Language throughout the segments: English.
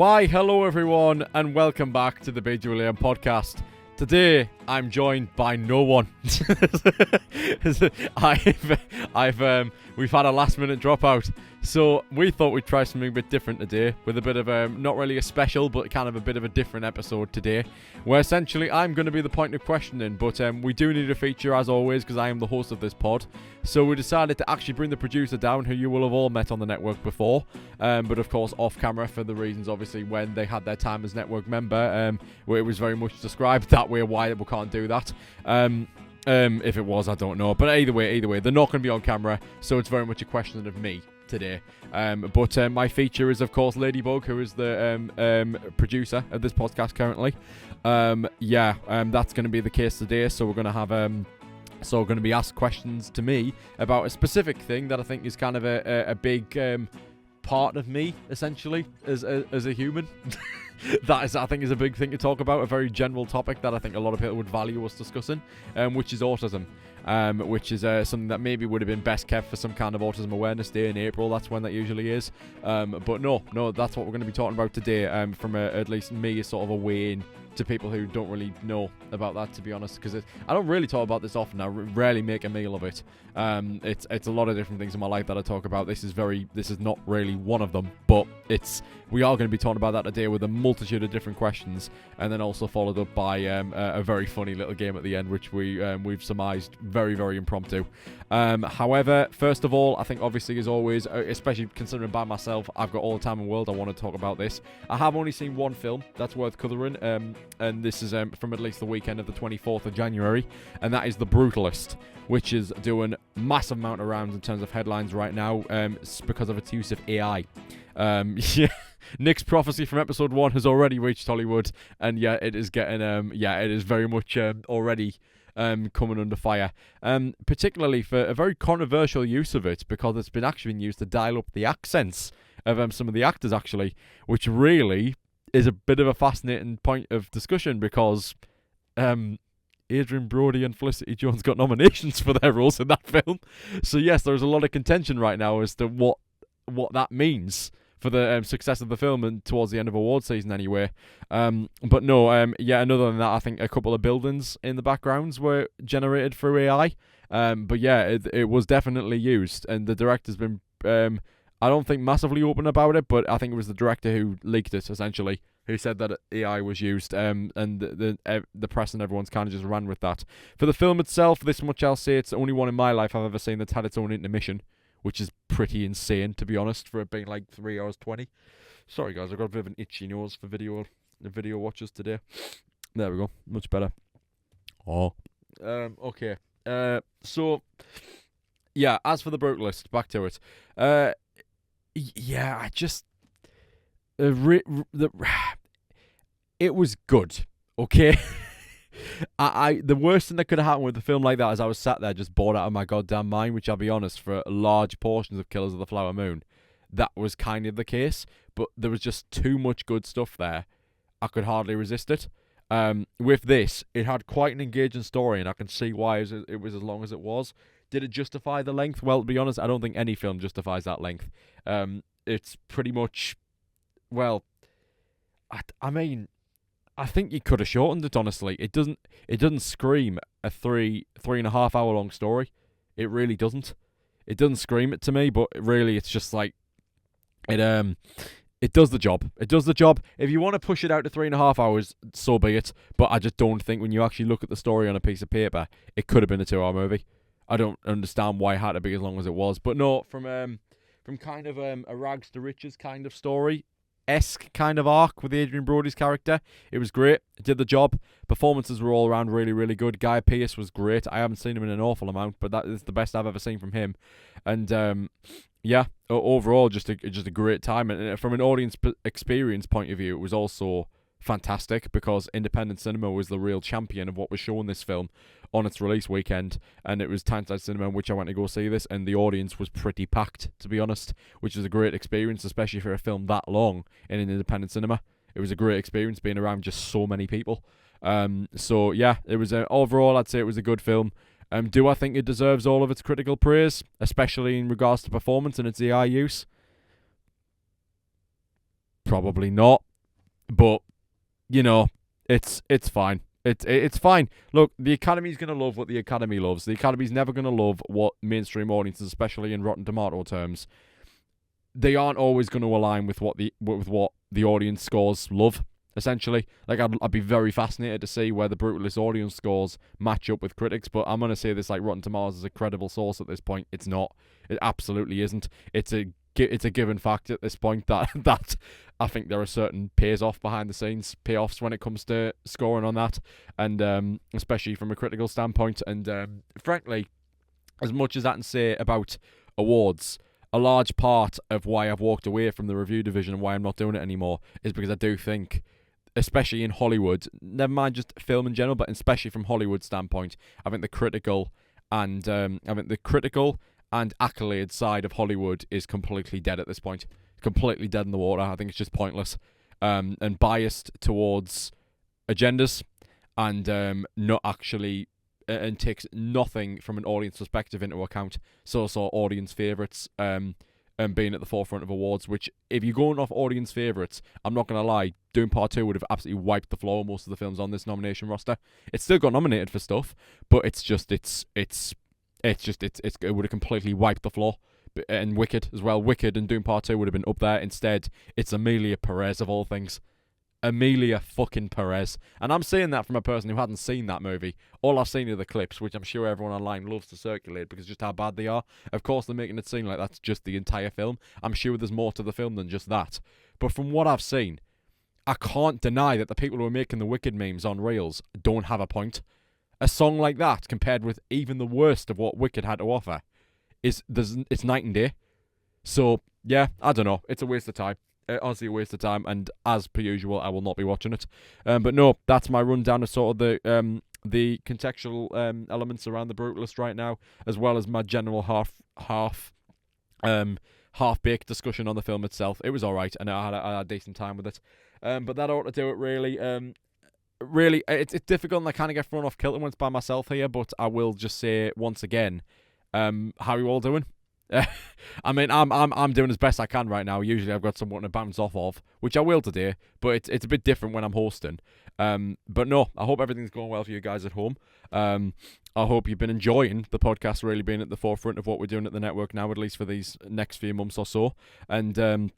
Why, hello everyone, and welcome back to the BWN podcast. Today, I'm joined by no one. We've had a last-minute dropout, so we thought we'd try something a bit different today, with a bit of not really a special, but kind of a bit of a different episode today, where essentially I'm going to be the point of questioning, but we do need a feature as always, because I am the host of this pod. So we decided to actually bring the producer down, who you will have all met on the network before, but of course off camera for the reasons obviously when they had their time as network member, where it was very much described that way why we can't do that. If it was, I don't know, but either way, they're not going to be on camera, so it's very much a question of me today. But my feature is of course Lady Bugg, who is the producer of this podcast currently. That's going to be the case today. So we're going to have going to be asked questions to me about a specific thing that I think is kind of a big part of me, essentially, as a human. That is, I think, is a big thing to talk about, a very general topic that I think a lot of people would value us discussing, which is autism, which is something that maybe would have been best kept for some kind of Autism Awareness Day in April. That's when that usually is. But no, that's what we're going to be talking about today, from at least me as sort of a way in to people who don't really know about that, to be honest, because I don't really talk about this often. I rarely make a meal of it. It's a lot of different things in my life that I talk about. This is not really one of them, but we are going to be talking about that today with a multitude of different questions, and then also followed up by a very funny little game at the end, which we've surmised very, very impromptu. However, first of all, I think obviously as always, especially considering by myself, I've got all the time in the world. I want to talk about this. I have only seen one film that's worth covering, and this is from at least the weekend of the 24th of January, and that is The Brutalist, which is doing massive amount of rounds in terms of headlines right now, because of its use of AI. Nick's prophecy from episode 1 has already reached Hollywood, and it is getting it is very much already coming under fire, particularly for a very controversial use of it, because it's been actually used to dial up the accents of some of the actors, actually, which really is a bit of a fascinating point of discussion, because Adrian Brody and Felicity Jones got nominations for their roles in that film. So yes, there's a lot of contention right now as to what that means for the success of the film and towards the end of award season anyway. But no, other than that, I think a couple of buildings in the backgrounds were generated through AI. But yeah, it was definitely used, and the director's been, I don't think massively open about it, but I think it was the director who leaked it, essentially, who said that AI was used, and the press and everyone's kind of just ran with that. For the film itself, this much I'll say, it's the only one in my life I've ever seen that's had its own intermission, which is pretty insane, to be honest, for it being like 3 hours 20. Sorry guys, I've got a bit of an itchy nose for video watchers today. There we go, much better. Okay. So yeah, as for The Brutalist, back to it. It was good, okay? The worst thing that could have happened with a film like that is I was sat there just bored out of my goddamn mind, which I'll be honest, for large portions of Killers of the Flower Moon, that was kind of the case, but there was just too much good stuff there. I could hardly resist it. With this, it had quite an engaging story, and I can see why it was as long as it was. Did it justify the length? Well, to be honest, I don't think any film justifies that length. It's pretty much, well, I mean, I think you could have shortened it, honestly. It doesn't scream a 3.5 hour long story. It really doesn't. It doesn't scream it to me, but really it's just like, it does the job. It does the job. If you want to push it out to 3.5 hours, so be it. But I just don't think when you actually look at the story on a piece of paper, it could have been a 2-hour movie. I don't understand why it had to be as long as it was. But no, from kind of a rags to riches kind of story-esque kind of arc with Adrian Brody's character, it was great. It did the job. Performances were all around really, really good. Guy Pearce was great. I haven't seen him in an awful amount, but that is the best I've ever seen from him. And overall, just a great time. And from an audience experience point of view, it was also fantastic, because independent cinema was the real champion of what was shown this film on its release weekend, and it was Tyneside Cinema in which I went to go see this, and the audience was pretty packed, to be honest, which was a great experience, especially for a film that long in an independent cinema. It was a great experience being around just so many people. So yeah, it was overall, I'd say it was a good film. Do I think it deserves all of its critical praise, especially in regards to performance and its AI use? Probably not. but you know, it's fine. It's fine. Look, the Academy's going to love what the Academy loves. The Academy's never going to love what mainstream audiences, especially in Rotten Tomato terms, they aren't always going to align with what the audience scores love. Essentially, like I'd be very fascinated to see where the Brutalist audience scores match up with critics. But I'm gonna say this: like Rotten Tomatoes is a credible source at this point. It's not. It absolutely isn't. It's a given fact at this point that I think there are certain payoffs behind the scenes payoffs when it comes to scoring on that, and especially from a critical standpoint. And frankly, as much as I can say about awards, a large part of why I've walked away from the review division and why I'm not doing it anymore is because I do think, especially in Hollywood, never mind just film in general, but especially from Hollywood standpoint, I think the critical and accolade side of Hollywood is completely dead at this point. Completely dead in the water. I think it's just pointless, and biased towards agendas, and not actually, and takes nothing from an audience perspective into account. So audience favourites, and being at the forefront of awards, which, if you're going off audience favourites, I'm not going to lie, Doom Part 2 would have absolutely wiped the floor most of the films on this nomination roster. It still got nominated for stuff, but it would have completely wiped the floor. And Wicked as well. Wicked and Doom Part 2 would have been up there. Instead, it's Amelia Perez of all things. Amelia fucking Perez. And I'm saying that from a person who hadn't seen that movie. All I've seen are the clips, which I'm sure everyone online loves to circulate because just how bad they are. Of course, they're making it seem like that's just the entire film. I'm sure there's more to the film than just that. But from what I've seen, I can't deny that the people who are making the Wicked memes on Reels don't have a point. A song like that, compared with even the worst of what Wicked had to offer, it's night and day. So, yeah, I don't know. It's a waste of time. Honestly, a waste of time, and as per usual, I will not be watching it. But no, that's my rundown of sort of the contextual elements around the Brutalist right now, as well as my general half-baked discussion on the film itself. It was alright, and I had a decent time with it. But that ought to do it, really. Really, it's difficult, and I kind of get thrown off kilter when it's by myself here, but I will just say once again, how are you all doing? I mean, I'm doing as best I can right now. Usually I've got someone to bounce off of, which I will today, but it's a bit different when I'm hosting. But no, I hope everything's going well for you guys at home. I hope you've been enjoying the podcast, really being at the forefront of what we're doing at the network now, at least for these next few months or so. And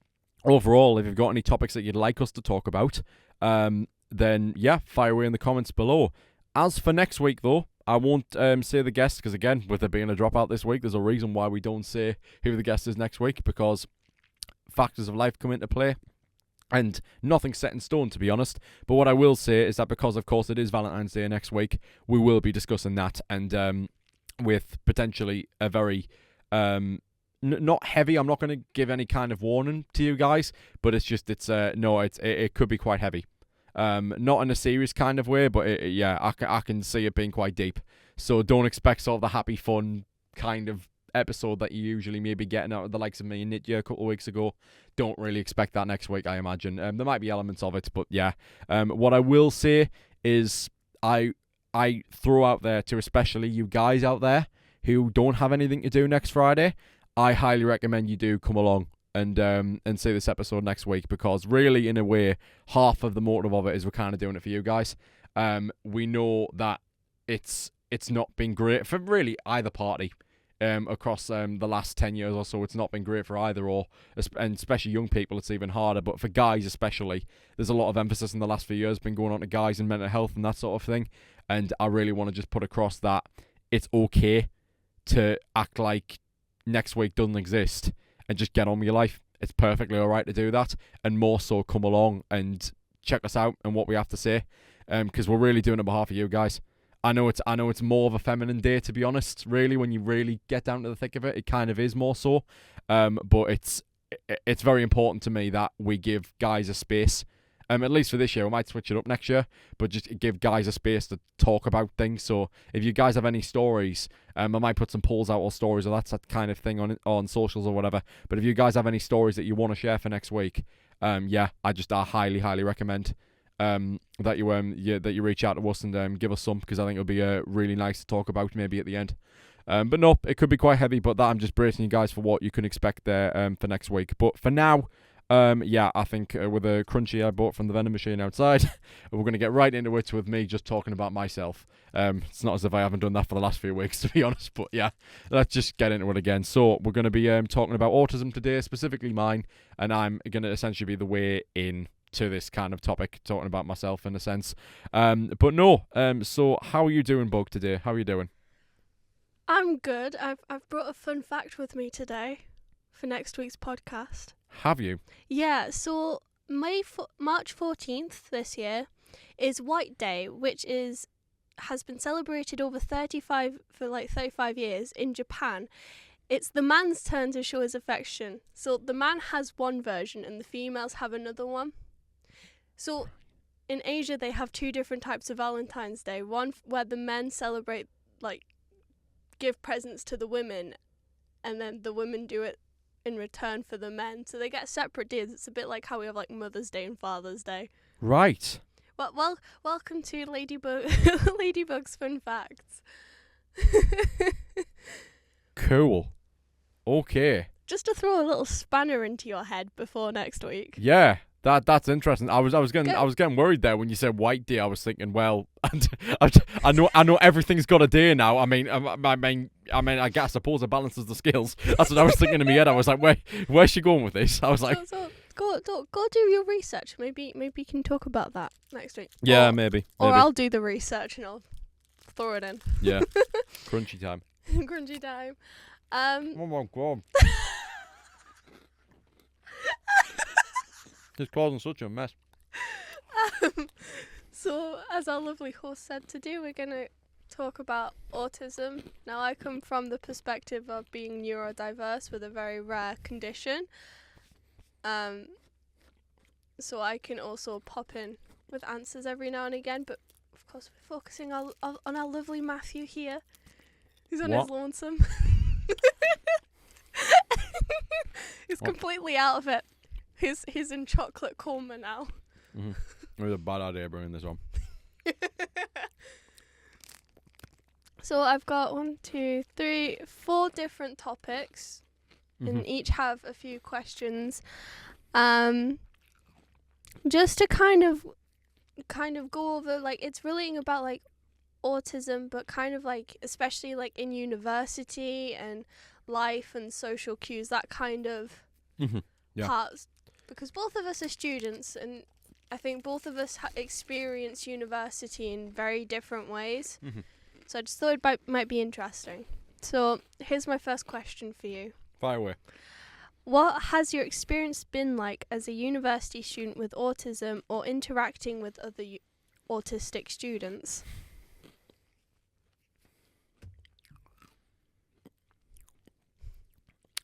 overall, if you've got any topics that you'd like us to talk about, then yeah, fire away in the comments below. As for next week, though, I won't say the guest, because again, with there being a dropout this week, there's a reason why we don't say who the guest is next week, because factors of life come into play, and nothing's set in stone, to be honest. But what I will say is that because, of course, it is Valentine's Day next week, we will be discussing that, and with potentially a very not heavy. I'm not going to give any kind of warning to you guys, but it could be quite heavy. Not in a serious kind of way, but I can see it being quite deep. So don't expect sort of the happy, fun kind of episode that you usually maybe getting out of the likes of me and Nitya a couple of weeks ago. Don't really expect that next week, I imagine. There might be elements of it, but yeah. What I will say is I throw out there to especially you guys out there who don't have anything to do next Friday, I highly recommend you do come along and see this episode next week, because really, in a way, half of the motive of it is we're kind of doing it for you guys. We know that it's not been great for really either party across the last 10 years or so. It's not been great for either, and especially young people, it's even harder. But for guys especially, there's a lot of emphasis in the last few years been going on to guys and mental health and that sort of thing. And I really want to just put across that it's okay to act like next week doesn't exist and just get on with your life. It's perfectly alright to do that, and more so come along and check us out and what we have to say, because we're really doing it on behalf of you guys. I know it's more of a feminine day, to be honest. Really, when you really get down to the thick of it, it kind of is more so. But it's very important to me that we give guys a space. At least for this year, we might switch it up next year, but just give guys a space to talk about things. So if you guys have any stories, I might put some polls out or stories or that kind of thing on socials or whatever. But if you guys have any stories that you want to share for next week, I highly, highly recommend that you reach out to us and give us some, because I think it'll be really nice to talk about maybe at the end. But no, it could be quite heavy, but that I'm just bracing you guys for what you can expect there for next week. But for now, Yeah, I think with a crunchy I bought from the vending machine outside, we're going to get right into it with me just talking about myself. It's not as if I haven't done that for the last few weeks, to be honest, but yeah, let's just get into it again. So we're going to be talking about autism today, specifically mine, and I'm going to essentially be the way in to this kind of topic, talking about myself in a sense. But no, so how are you doing, Bug, today? How are you doing? I'm good. I've brought a fun fact with me today for next week's podcast. Have you? Yeah, so March 14th this year is White Day, which has been celebrated over 35 years in Japan. It's the man's turn to show his affection. So the man has one version and the females have another one. So in Asia they have two different types of Valentine's Day. One where the men celebrate, give presents to the women, and then the women do it in return for the men. So they get separate days. It's a bit like how we have Mother's Day and Father's Day. Right. Well, welcome to Ladybug's Fun Facts. Cool. Okay. Just to throw a little spanner into your head before next week. Yeah. That's interesting. I was getting worried there when you said White Day. I was thinking, well, I know everything's got a day now. I mean, I suppose it balances the scales. That's what I was thinking in my head. I was like, where's she going with this? I was like, so go do your research. Maybe you can talk about that next week. Yeah, maybe. Or I'll do the research and I'll throw it in. Yeah. Crunchy time. Crunchy time. Oh my god. It's causing such a mess. So, as our lovely host said today, we're going to talk about autism. Now, I come from the perspective of being neurodiverse with a very rare condition. So I can also pop in with answers every now and again, but of course we're focusing on our lovely Matthew here, who's on his lonesome. He's completely out of it. He's in chocolate coma now. Mm-hmm. It was a bad idea bringing this on. So I've got 4 different topics, and each have a few questions. Just to kind of go over, it's relating about autism, but kind of especially in university and life and social cues, that kind of parts. Because both of us are students, and I think both of us experience university in very different ways. Mm-hmm. So I just thought it might be interesting. So here's my first question for you. Fire away. What has your experience been like as a university student with autism or interacting with other autistic students?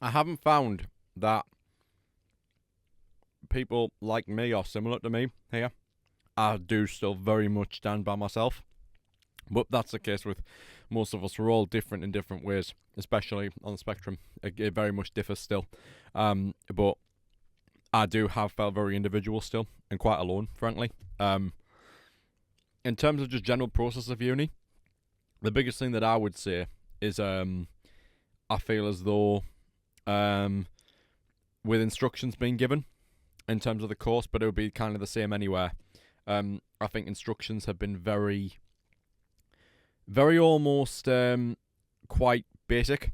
I haven't found that people like me or similar to me here. I do still very much stand by myself. But that's the case with most of us. We're all different in different ways, especially on the spectrum. It very much differs still. But I do have felt very individual still and quite alone, frankly. In terms of just general process of uni, the biggest thing that I would say is I feel as though with instructions being given in terms of the course, but it would be kind of the same anywhere. I think instructions have been very almost quite basic,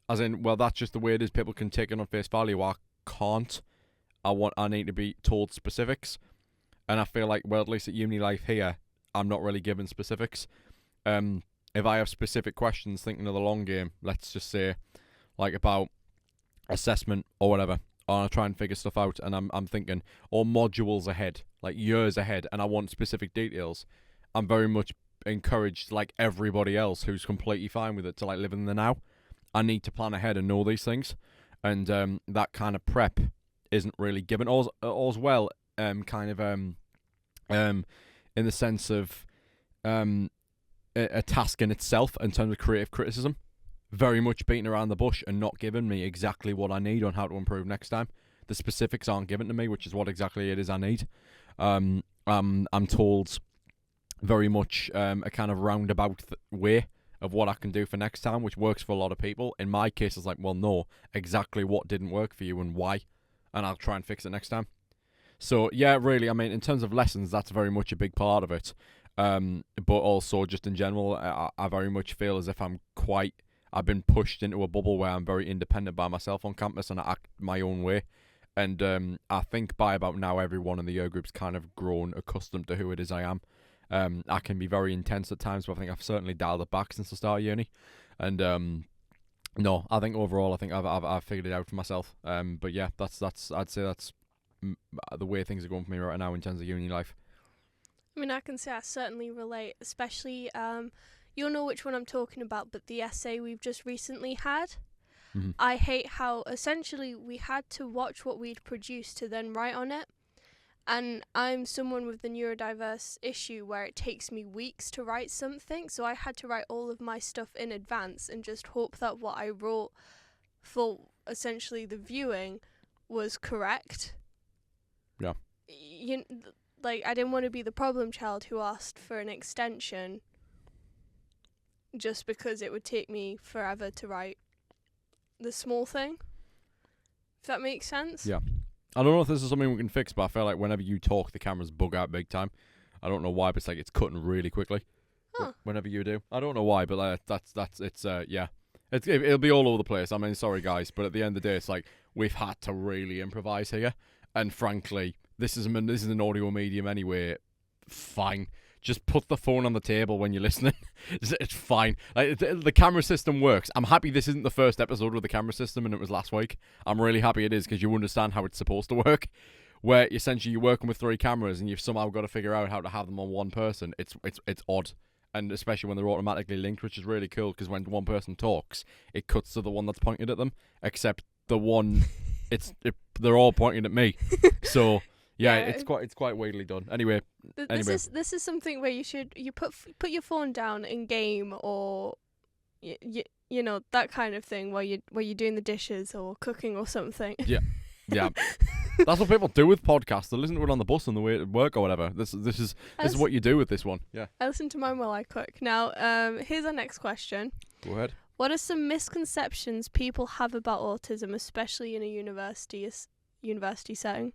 as in, well, that's just the way it is. People can take it on face value. I can't. I need to be told specifics, and I feel like, well, at least at uni life here, I'm not really given specifics. If I have specific questions, thinking of the long game, let's just say, about assessment or whatever, or I try and figure stuff out, and I'm thinking, or modules ahead, years ahead, and I want specific details, I'm very much encouraged, like everybody else who's completely fine with it, to live in the now. I need to plan ahead and know these things, and that kind of prep isn't really given. All's well, in the sense of a task in itself in terms of creative criticism. Very much beating around the bush and not giving me exactly what I need on how to improve next time. The specifics aren't given to me, which is what exactly it is I need. I'm told very much a kind of roundabout way of what I can do for next time, which works for a lot of people. In my case, it's well, no, exactly what didn't work for you and why. and I'll try and fix it next time. So yeah, really, I mean, in terms of lessons, that's very much a big part of it. But also just in general, I very much feel as if I've been pushed into a bubble where I'm very independent by myself on campus and I act my own way. And I think by about now, everyone in the year group's kind of grown accustomed to who it is I am. I can be very intense at times, but I think I've certainly dialed it back since the start of uni. And no, I think overall, I think I've figured it out for myself. But yeah, I'd say that's the way things are going for me right now in terms of uni life. I mean, I can say I certainly relate, especially, you'll know which one I'm talking about, but the essay we've just recently had. Mm-hmm. I hate how essentially we had to watch what we'd produced to then write on it. And I'm someone with the neurodiverse issue where it takes me weeks to write something, so I had to write all of my stuff in advance and just hope that what I wrote for essentially the viewing was correct. Yeah. I didn't want to be the problem child who asked for an extension just because it would take me forever to write the small thing. If that makes sense? Yeah. I don't know if this is something we can fix, but I feel like whenever you talk, the cameras bug out big time. I don't know why, but it's like it's cutting really quickly. Huh. Whenever you do. I don't know why, but yeah. It'll be all over the place. I mean, sorry guys, but at the end of the day, it's like we've had to really improvise here. And frankly, this is an audio medium anyway. Fine. Just put the phone on the table when you're listening. It's fine. Like, the camera system works. I'm happy this isn't the first episode with the camera system and it was last week. I'm really happy it is because you understand how it's supposed to work. Where essentially you're working with 3 cameras and you've somehow got to figure out how to have them on one person. It's odd. And especially when they're automatically linked, which is really cool because when one person talks, it cuts to the one that's pointed at them. Except the one, they're all pointing at me. So... Yeah, it's quite weirdly done. Anyway, this is something where you put your phone down in game or you know that kind of thing where you're doing the dishes or cooking or something. Yeah. That's what people do with podcasts. They listen to it on the bus on the way to work or whatever. This is what you do with this one. Yeah. I listen to mine while I cook. Now, here's our next question. Go ahead. What are some misconceptions people have about autism, especially in a university setting?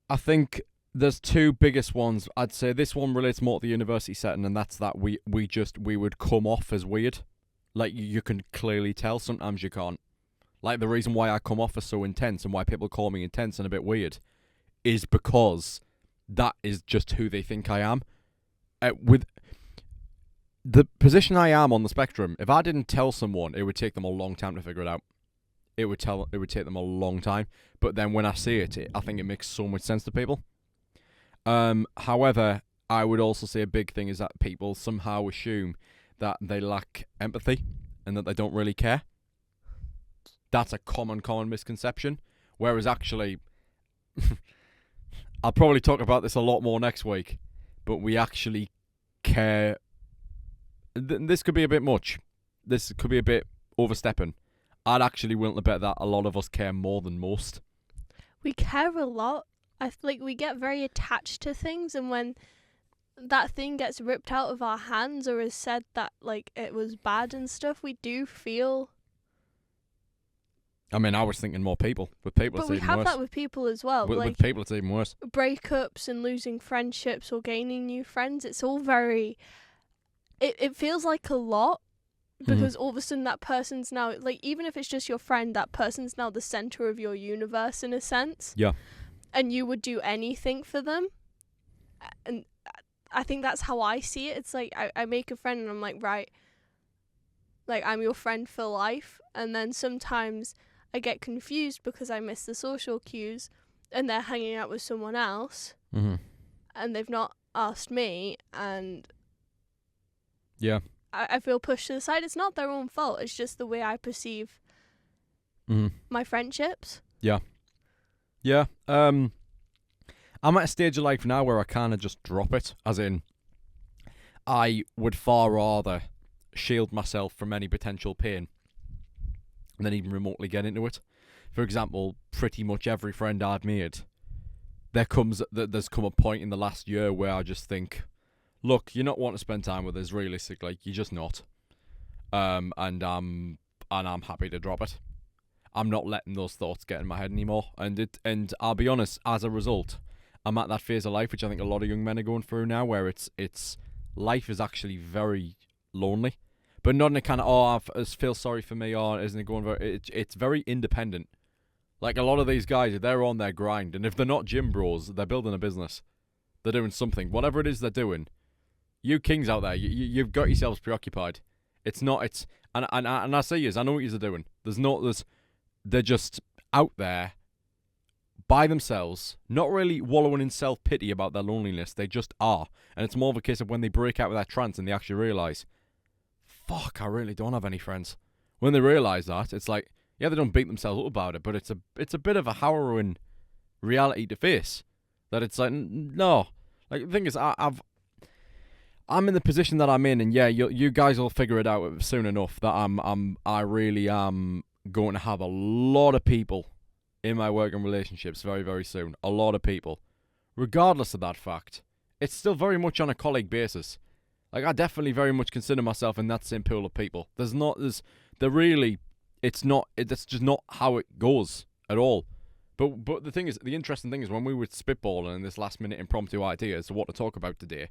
I think there's 2 biggest ones. I'd say this one relates more to the university setting, and that's that we would come off as weird. Like, you can clearly tell, sometimes you can't. Like, the reason why I come off as so intense and why people call me intense and a bit weird is because that is just who they think I am. With the position I am on the spectrum, if I didn't tell someone, it would take them a long time to figure it out. It would take them a long time, but then when I see it, I think it makes so much sense to people. However, I would also say a big thing is that people somehow assume that they lack empathy and that they don't really care. That's a common misconception. Whereas actually, I'll probably talk about this a lot more next week, but we actually care. This could be a bit much. This could be a bit overstepping. I'd actually willing to bet that a lot of us care more than most. We care a lot. I feel like we get very attached to things, and when that thing gets ripped out of our hands or is said that like it was bad and stuff, we do feel. I mean, I was thinking more people. With people, but it's we even have worse. That with people as well. With people, it's even worse. Breakups and losing friendships or gaining new friends. It's all very. It feels like a lot. Because all of a sudden that person's now, like, even if it's just your friend, that person's now the center of your universe in a sense. Yeah. And you would do anything for them. And I think that's how I see it. It's like I make a friend and I'm like, right, like, I'm your friend for life. And then sometimes I get confused because I miss the social cues and they're hanging out with someone else. Mm-hmm. And they've not asked me. And yeah. I feel pushed to the side. It's not their own fault. It's just the way I perceive my friendships. Yeah. Yeah. I'm at a stage of life now where I kind of just drop it. As in, I would far rather shield myself from any potential pain than even remotely get into it. For example, pretty much every friend I've made, there's come a point in the last year where I just think, look, you're not wanting to spend time with us, realistically. You're just not. And I'm happy to drop it. I'm not letting those thoughts get in my head anymore. And I'll be honest, as a result, I'm at that phase of life which I think a lot of young men are going through now, where it's life is actually very lonely, but not in a kind of I feel sorry for me, or isn't it going very? It's very independent. Like a lot of these guys, they're on their grind, and if they're not gym bros, they're building a business. They're doing something, whatever it is they're doing. You kings out there, you've got yourselves preoccupied. It's not. It's and I see yous. I know what yous are doing. They're just out there by themselves, not really wallowing in self-pity about their loneliness. They just are. And it's more of a case of when they break out of that trance and they actually realise, fuck, I really don't have any friends. When they realise that, it's like, yeah, they don't beat themselves up about it, but it's a bit of a harrowing reality to face. That it's like, no. Like, the thing is, I'm in the position that I'm in, and yeah, you guys will figure it out soon enough that I really am going to have a lot of people in my working relationships very, very soon. A lot of people. Regardless of that fact, it's still very much on a colleague basis. Like, I definitely very much consider myself in that same pool of people. That's just not how it goes at all. But the interesting thing is, when we were spitballing in this last minute impromptu ideas of what to talk about today,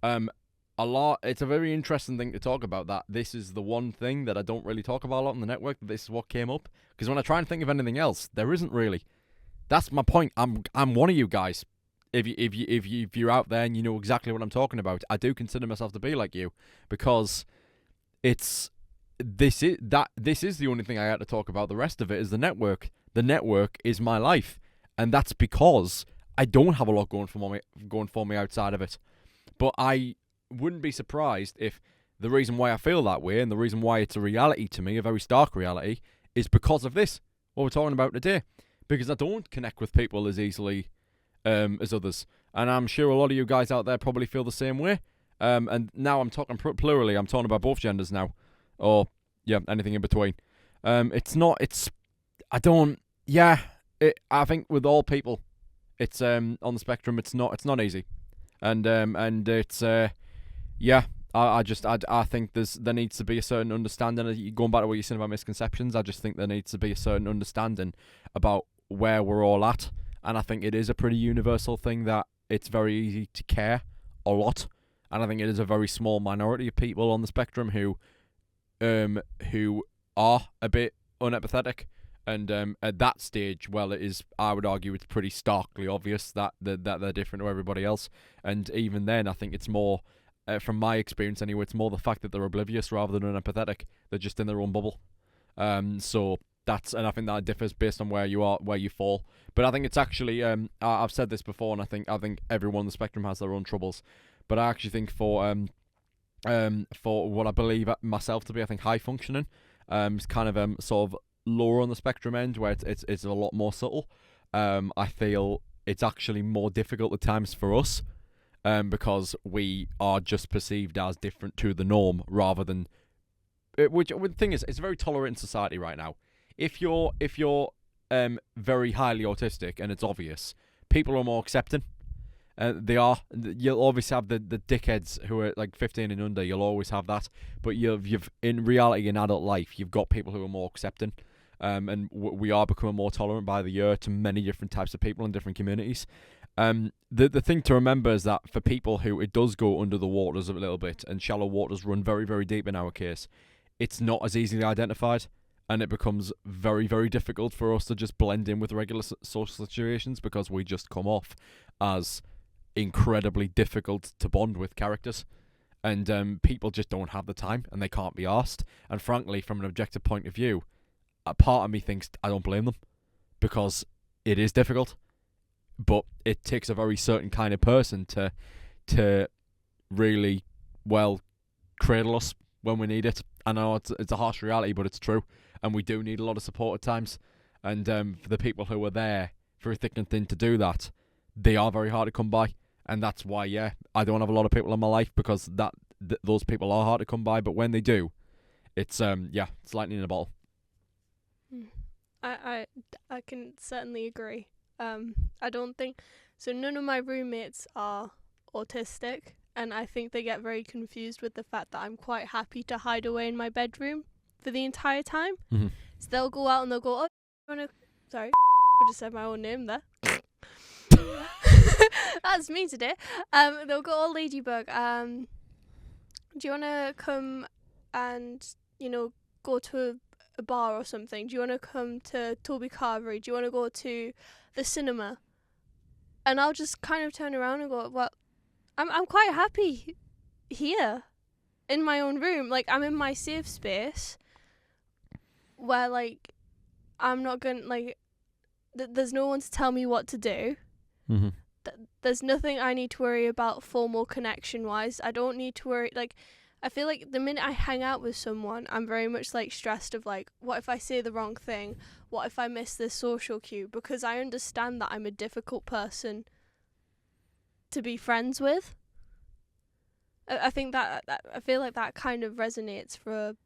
it's a very interesting thing to talk about, that this is the one thing that I don't really talk about a lot on the network. This is what came up, because when I try and think of anything else, there isn't really. That's my point. I'm one of you guys. If you're out there and you know exactly what I'm talking about, I do consider myself to be like you, because this is the only thing I had to talk about. The rest of it is the network. The network is my life, and that's because I don't have a lot going for me outside of it. But I wouldn't be surprised if the reason why I feel that way, and the reason why it's a reality to me, a very stark reality, is because of this, what we're talking about today. Because I don't connect with people as easily as others. And I'm sure a lot of you guys out there probably feel the same way. And now I'm talking plurally. I'm talking about both genders now. Or, yeah, anything in between. I think with all people, it's on the spectrum, it's not easy. And it's I think there needs to be a certain understanding. Going back to what you said about misconceptions, I just think there needs to be a certain understanding about where we're all at, and I think it is a pretty universal thing that it's very easy to care a lot, and I think it is a very small minority of people on the spectrum who are a bit unempathetic. And at that stage, well, it is. I would argue it's pretty starkly obvious that they're different to everybody else. And even then, I think it's more, from my experience anyway, it's more the fact that they're oblivious rather than unempathetic. They're just in their own bubble. So and I think that differs based on where you are, where you fall. But I think it's actually, I've said this before, and I think everyone on the spectrum has their own troubles. But I actually think for what I believe myself to be, I think high functioning, is kind of sort of lower on the spectrum end, where it's a lot more subtle. I feel it's actually more difficult at times for us, because we are just perceived as different to the norm, rather than which the thing is, it's a very tolerant society right now. If you're very highly autistic and it's obvious, people are more accepting. They are. You'll always have the dickheads who are like 15 and under. You'll always have that. But you've in reality, in adult life, you've got people who are more accepting. And we are becoming more tolerant by the year to many different types of people in different communities. The thing to remember is that for people who it does go under the waters a little bit, and shallow waters run very, very deep in our case, it's not as easily identified, and it becomes very, very difficult for us to just blend in with regular social situations, because we just come off as incredibly difficult to bond with characters. And people just don't have the time, and they can't be asked. And frankly, from an objective point of view, a part of me thinks I don't blame them, because it is difficult. But it takes a very certain kind of person to really, well, cradle us when we need it. I know it's a harsh reality, but it's true. And we do need a lot of support at times. And for the people who are there through thick and thin to do that, they are very hard to come by. And that's why, yeah, I don't have a lot of people in my life, because those people are hard to come by. But when they do, it's it's lightning in a bottle. I can certainly agree. I don't think so. None of my roommates are autistic, and I think they get very confused with the fact that I'm quite happy to hide away in my bedroom for the entire time. Mm-hmm. So they'll go out and they'll go, "Oh, Sorry, I just said my own name there. That's me today. They'll go, oh, Ladybug, do you want to come and, go to a bar or something? Do you want to come to Toby Carvery? Do you want to go to the cinema? And I'll just kind of turn around and go, well, I'm quite happy here in my own room. Like, I'm in my safe space where, like, I'm not going to, like, there's no one to tell me what to do. Mm-hmm. There's nothing I need to worry about formal connection-wise. I don't need to worry, like, I feel like the minute I hang out with someone, I'm very much, like, stressed of, like, what if I say the wrong thing? What if I miss this social cue? Because I understand that I'm a difficult person to be friends with. I think that I feel like that kind of resonates for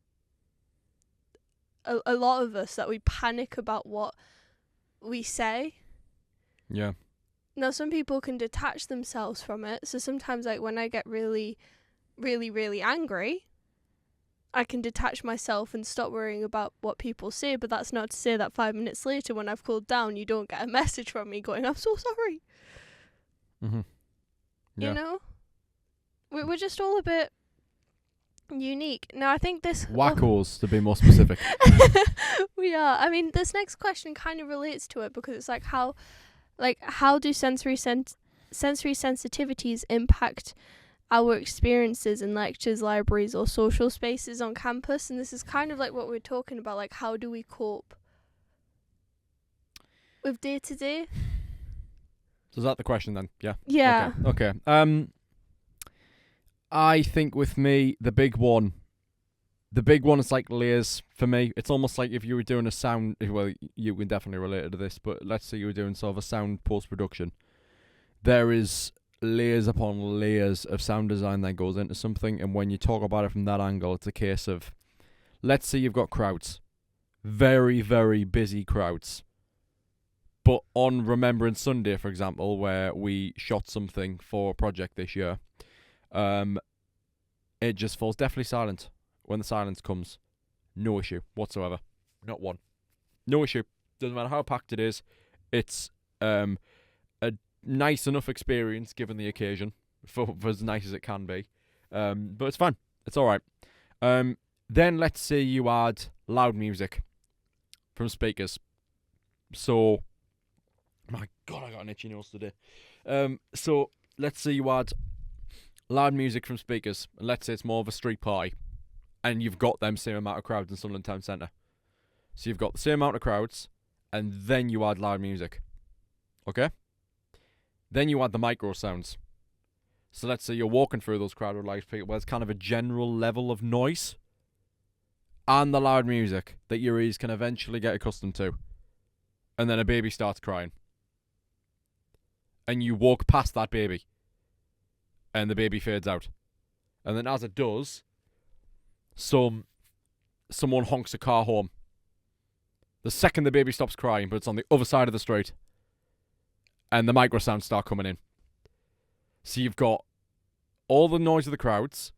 a lot of us, that we panic about what we say. Yeah. Now, some people can detach themselves from it. So sometimes, like, when I get really, really, really angry, I can detach myself and stop worrying about what people say. But that's not to say that 5 minutes later, when I've cooled down, you don't get a message from me going, I'm so sorry. Mm-hmm. Yeah. You know? We're just all a bit unique. Now, I think this... Wackos, to be more specific. We are. I mean, this next question kind of relates to it, because it's like, how do sensory sensitivities impact our experiences in lectures, libraries, or social spaces on campus? And this is kind of like what we're talking about, like, how do we cope with day to day? So is that the question then? Yeah. Yeah. Okay. I think with me, the big one is like layers for me. It's almost like if you were doing a sound, well, you can definitely relate to this, but let's say you were doing sort of a sound post-production. There is layers upon layers of sound design that goes into something, and when you talk about it from that angle, it's a case of, let's say you've got crowds. Very, very busy crowds. But on Remembrance Sunday, for example, where we shot something for a project this year, it just falls deathly silent. When the silence comes, no issue whatsoever. Not one. No issue. Doesn't matter how packed it is. It's a nice enough experience given the occasion, for as nice as it can be. But it's fine. It's alright. Then let's say you add loud music from speakers. So, my God, I got an itchy nose today. So let's say you add loud music from speakers, and let's say it's more of a street party, and you've got them same amount of crowds in Sunderland Town Centre. So you've got the same amount of crowds, and then you add loud music. Okay? Then you add the micro sounds. So let's say you're walking through those crowded live people where there's kind of a general level of noise, and the loud music that your ears can eventually get accustomed to. And then a baby starts crying. And you walk past that baby. And the baby fades out. And then as it does, someone honks a car home. The second the baby stops crying, but it's on the other side of the street. And the micro sounds start coming in. So you've got all the noise of the crowds,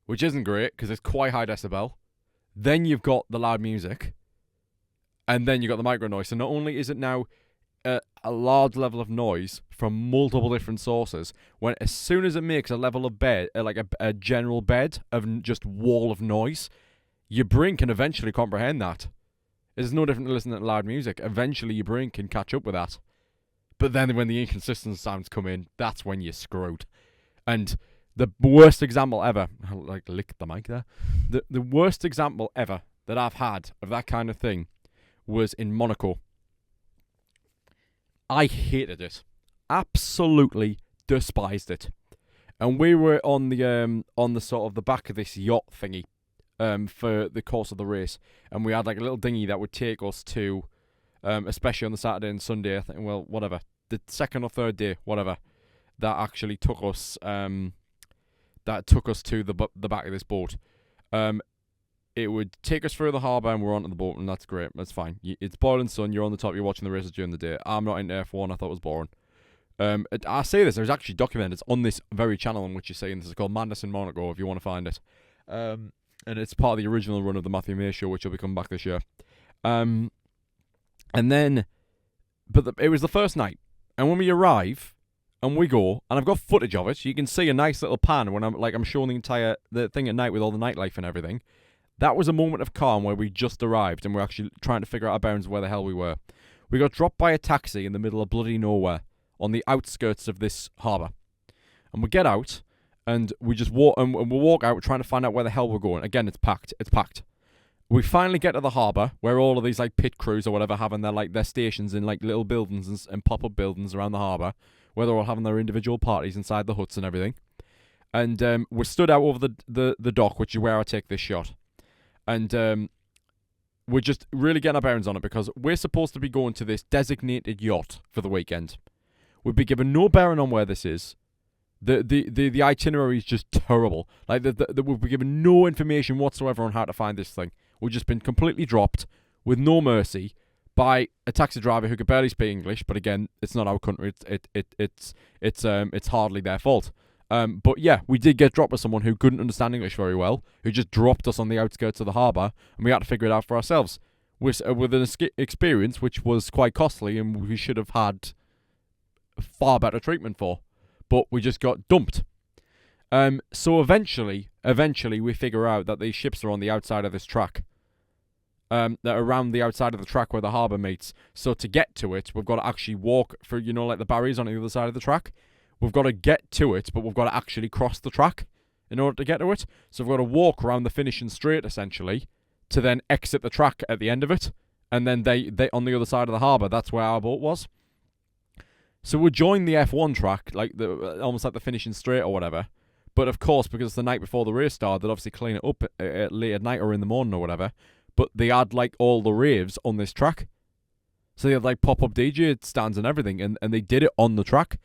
which isn't great because it's quite high decibel. Then you've got the loud music. And then you've got the micro noise. So not only is it now a large level of noise from multiple different sources, when as soon as it makes a level of bed, like a general bed of just wall of noise, your brain can eventually comprehend that. It's no different to listening to loud music. Eventually your brain can catch up with that. But then when the inconsistent sounds come in, that's when you're screwed. And the worst example ever, I like lick the mic there, the worst example ever that I've had of that kind of thing was in Monaco. I hated it. Absolutely despised it. And we were on the sort of the back of this yacht thingy for the course of the race. And we had like a little dinghy that would take us to, especially on the Saturday and Sunday, I think, well, whatever, the second or third day, whatever, that actually took us to the back of this boat. It would take us through the harbour and we're onto the boat, and that's great. That's fine. It's boiling sun. You're on the top. You're watching the races during the day. I'm not into F1. I thought it was boring. I say this. There's actually documented on this very channel in which you're saying this. It's called Madness in Monaco, if you want to find it. And it's part of the original run of the Matthew May show, which will be coming back this year. And then, it was the first night. And when we arrive and we go, and I've got footage of it, so you can see a nice little pan when I'm showing the thing at night with all the nightlife and everything. That was a moment of calm where we just arrived and we're actually trying to figure out our bounds where the hell we were. We got dropped by a taxi in the middle of bloody nowhere on the outskirts of this harbour. And we get out and we just walk, and we walk out trying to find out where the hell we're going. Again, it's packed. We finally get to the harbour where all of these like pit crews or whatever having their stations in like little buildings and pop-up buildings around the harbour, where they're all having their individual parties inside the huts and everything. And we stood out over the dock, which is where I take this shot. And we're just really getting our bearings on it because we're supposed to be going to this designated yacht for the weekend. We'd be given no bearing on where this is. The itinerary is just terrible. Like we've been given no information whatsoever on how to find this thing. We've just been completely dropped with no mercy by a taxi driver who could barely speak English. But again, it's not our country. It's hardly their fault. But yeah, we did get dropped with someone who couldn't understand English very well, who just dropped us on the outskirts of the harbour, and we had to figure it out for ourselves. With an experience which was quite costly, and we should have had far better treatment for, but we just got dumped. So eventually we figure out that these ships are on the outside of this track. That are around the outside of the track where the harbour meets. So to get to it, we've got to actually walk through, like the barriers on the other side of the track. We've got to get to it, but we've got to actually cross the track in order to get to it. So we've got to walk around the finishing straight, essentially, to then exit the track at the end of it. And then they on the other side of the harbour, that's where our boat was. So we joined the F1 track, like almost like the finishing straight or whatever. But of course, because it's the night before the race started, they'd obviously clean it up late at night or in the morning or whatever. But they had like all the raves on this track. So they had like pop-up DJ stands and everything, and they did it on the track.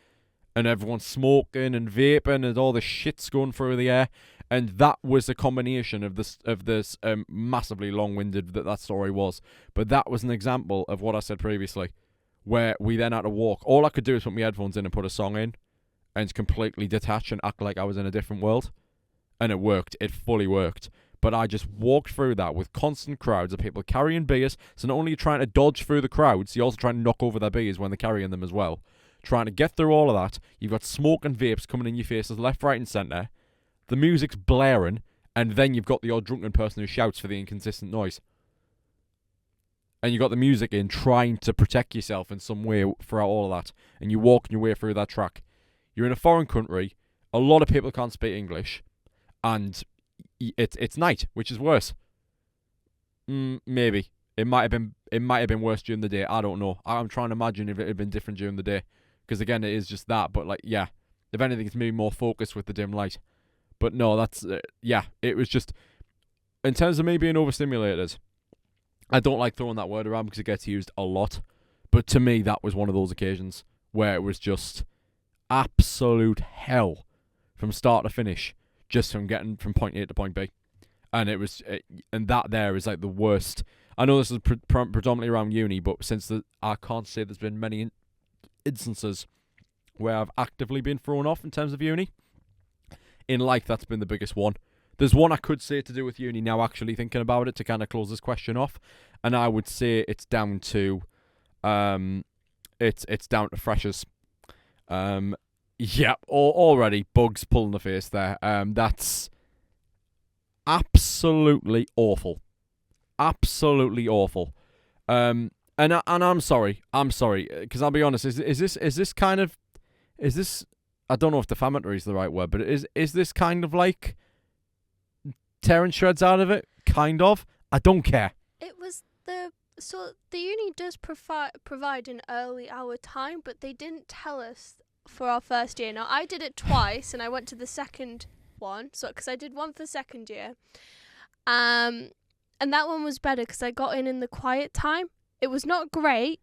And everyone's smoking and vaping and all the shit's going through the air. And that was a combination of this massively long-winded that story was. But that was an example of what I said previously, where we then had to walk. All I could do was put my headphones in and put a song in and completely detach and act like I was in a different world. And it worked. It fully worked. But I just walked through that with constant crowds of people carrying beers. So not only are you trying to dodge through the crowds, you're also trying to knock over their beers when they're carrying them as well. Trying to get through all of that. You've got smoke and vapes coming in your faces left, right and centre. The music's blaring. And then you've got the odd drunken person who shouts for the inconsistent noise. And you've got the music in trying to protect yourself in some way throughout all of that. And you're walking your way through that track. You're in a foreign country. A lot of people can't speak English. And it's night, which is worse. Maybe. It might have been worse during the day. I don't know. I'm trying to imagine if it had been different during the day. Because again, it is just that. But like, yeah. If anything, it's maybe more focused with the dim light. But no, that's... yeah, it was just... In terms of me being overstimulated, I don't like throwing that word around because it gets used a lot. But to me, that was one of those occasions where it was just absolute hell from start to finish. Just from getting from point A to point B. And it was... and that there is like the worst... I know this is predominantly around uni, but since I can't say there's been many instances where I've actively been thrown off in terms of uni. In life, that's been the biggest one. There's one I could say to do with uni now, actually thinking about it, to kind of close this question off. And I would say it's down to... it's down to freshers. Yeah, already, Bugg's pulling the face there. That's absolutely awful. Absolutely awful. And I'm sorry, because I'll be honest, is this kind of, I don't know if defamatory is the right word, but is this kind of like tearing shreds out of it? Kind of. I don't care. It was the uni does provide an early hour time, but they didn't tell us for our first year. Now I did it twice, and I went to the second one, so because I did one for second year, and that one was better because I got in the quiet time. It was not great,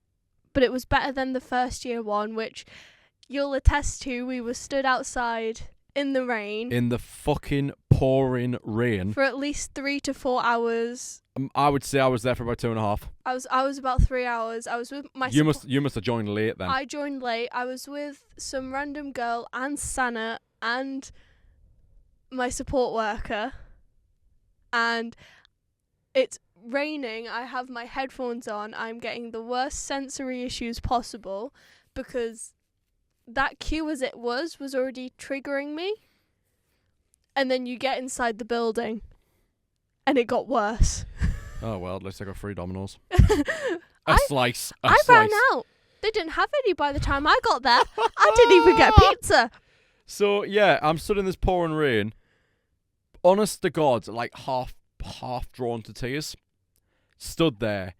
but it was better than the first year one, which you'll attest to. We were stood outside in the rain. In the fucking pouring rain. For at least 3 to 4 hours. I would say I was there for about 2.5. I was about 3 hours. I was with my... You must have joined late then. I joined late. I was with some random girl and Sana and my support worker. And it's raining, I have my headphones on, I'm getting the worst sensory issues possible because that queue as it was already triggering me. And then you get inside the building and it got worse. Oh, well, at least I got 3 Dominoes. I slice. I ran out. They didn't have any by the time I got there. I didn't even get pizza. So, yeah, I'm stood in this pouring rain. Honest to God, like half drawn to tears. Stood there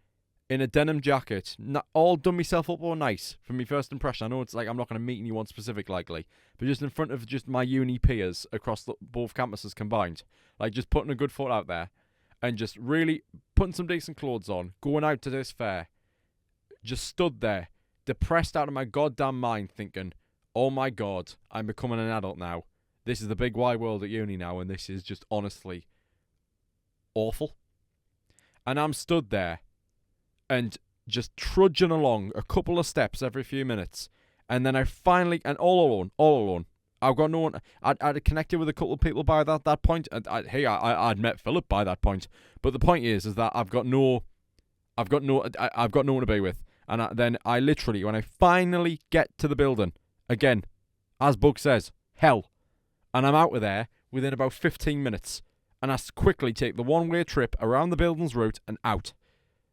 in a denim jacket. All done myself up all nice for my first impression. I know it's like I'm not going to meet anyone specific likely. But just in front of just my uni peers across both campuses combined. Like just putting a good foot out there. And just really putting some decent clothes on. Going out to this fair. Just stood there. Depressed out of my goddamn mind thinking, oh my God, I'm becoming an adult now. This is the big wide world at uni now, and this is just honestly awful. And I'm stood there and just trudging along a couple of steps every few minutes. And then I finally, and all alone. I've got no one. I'd connected with a couple of people by that point. And I'd met Philip by that point. But the point is that I've got no one to be with. And then I literally, when I finally get to the building, again, as Bugg says, hell. And I'm out of there within about 15 minutes. And I quickly take the one-way trip around the building's route and out.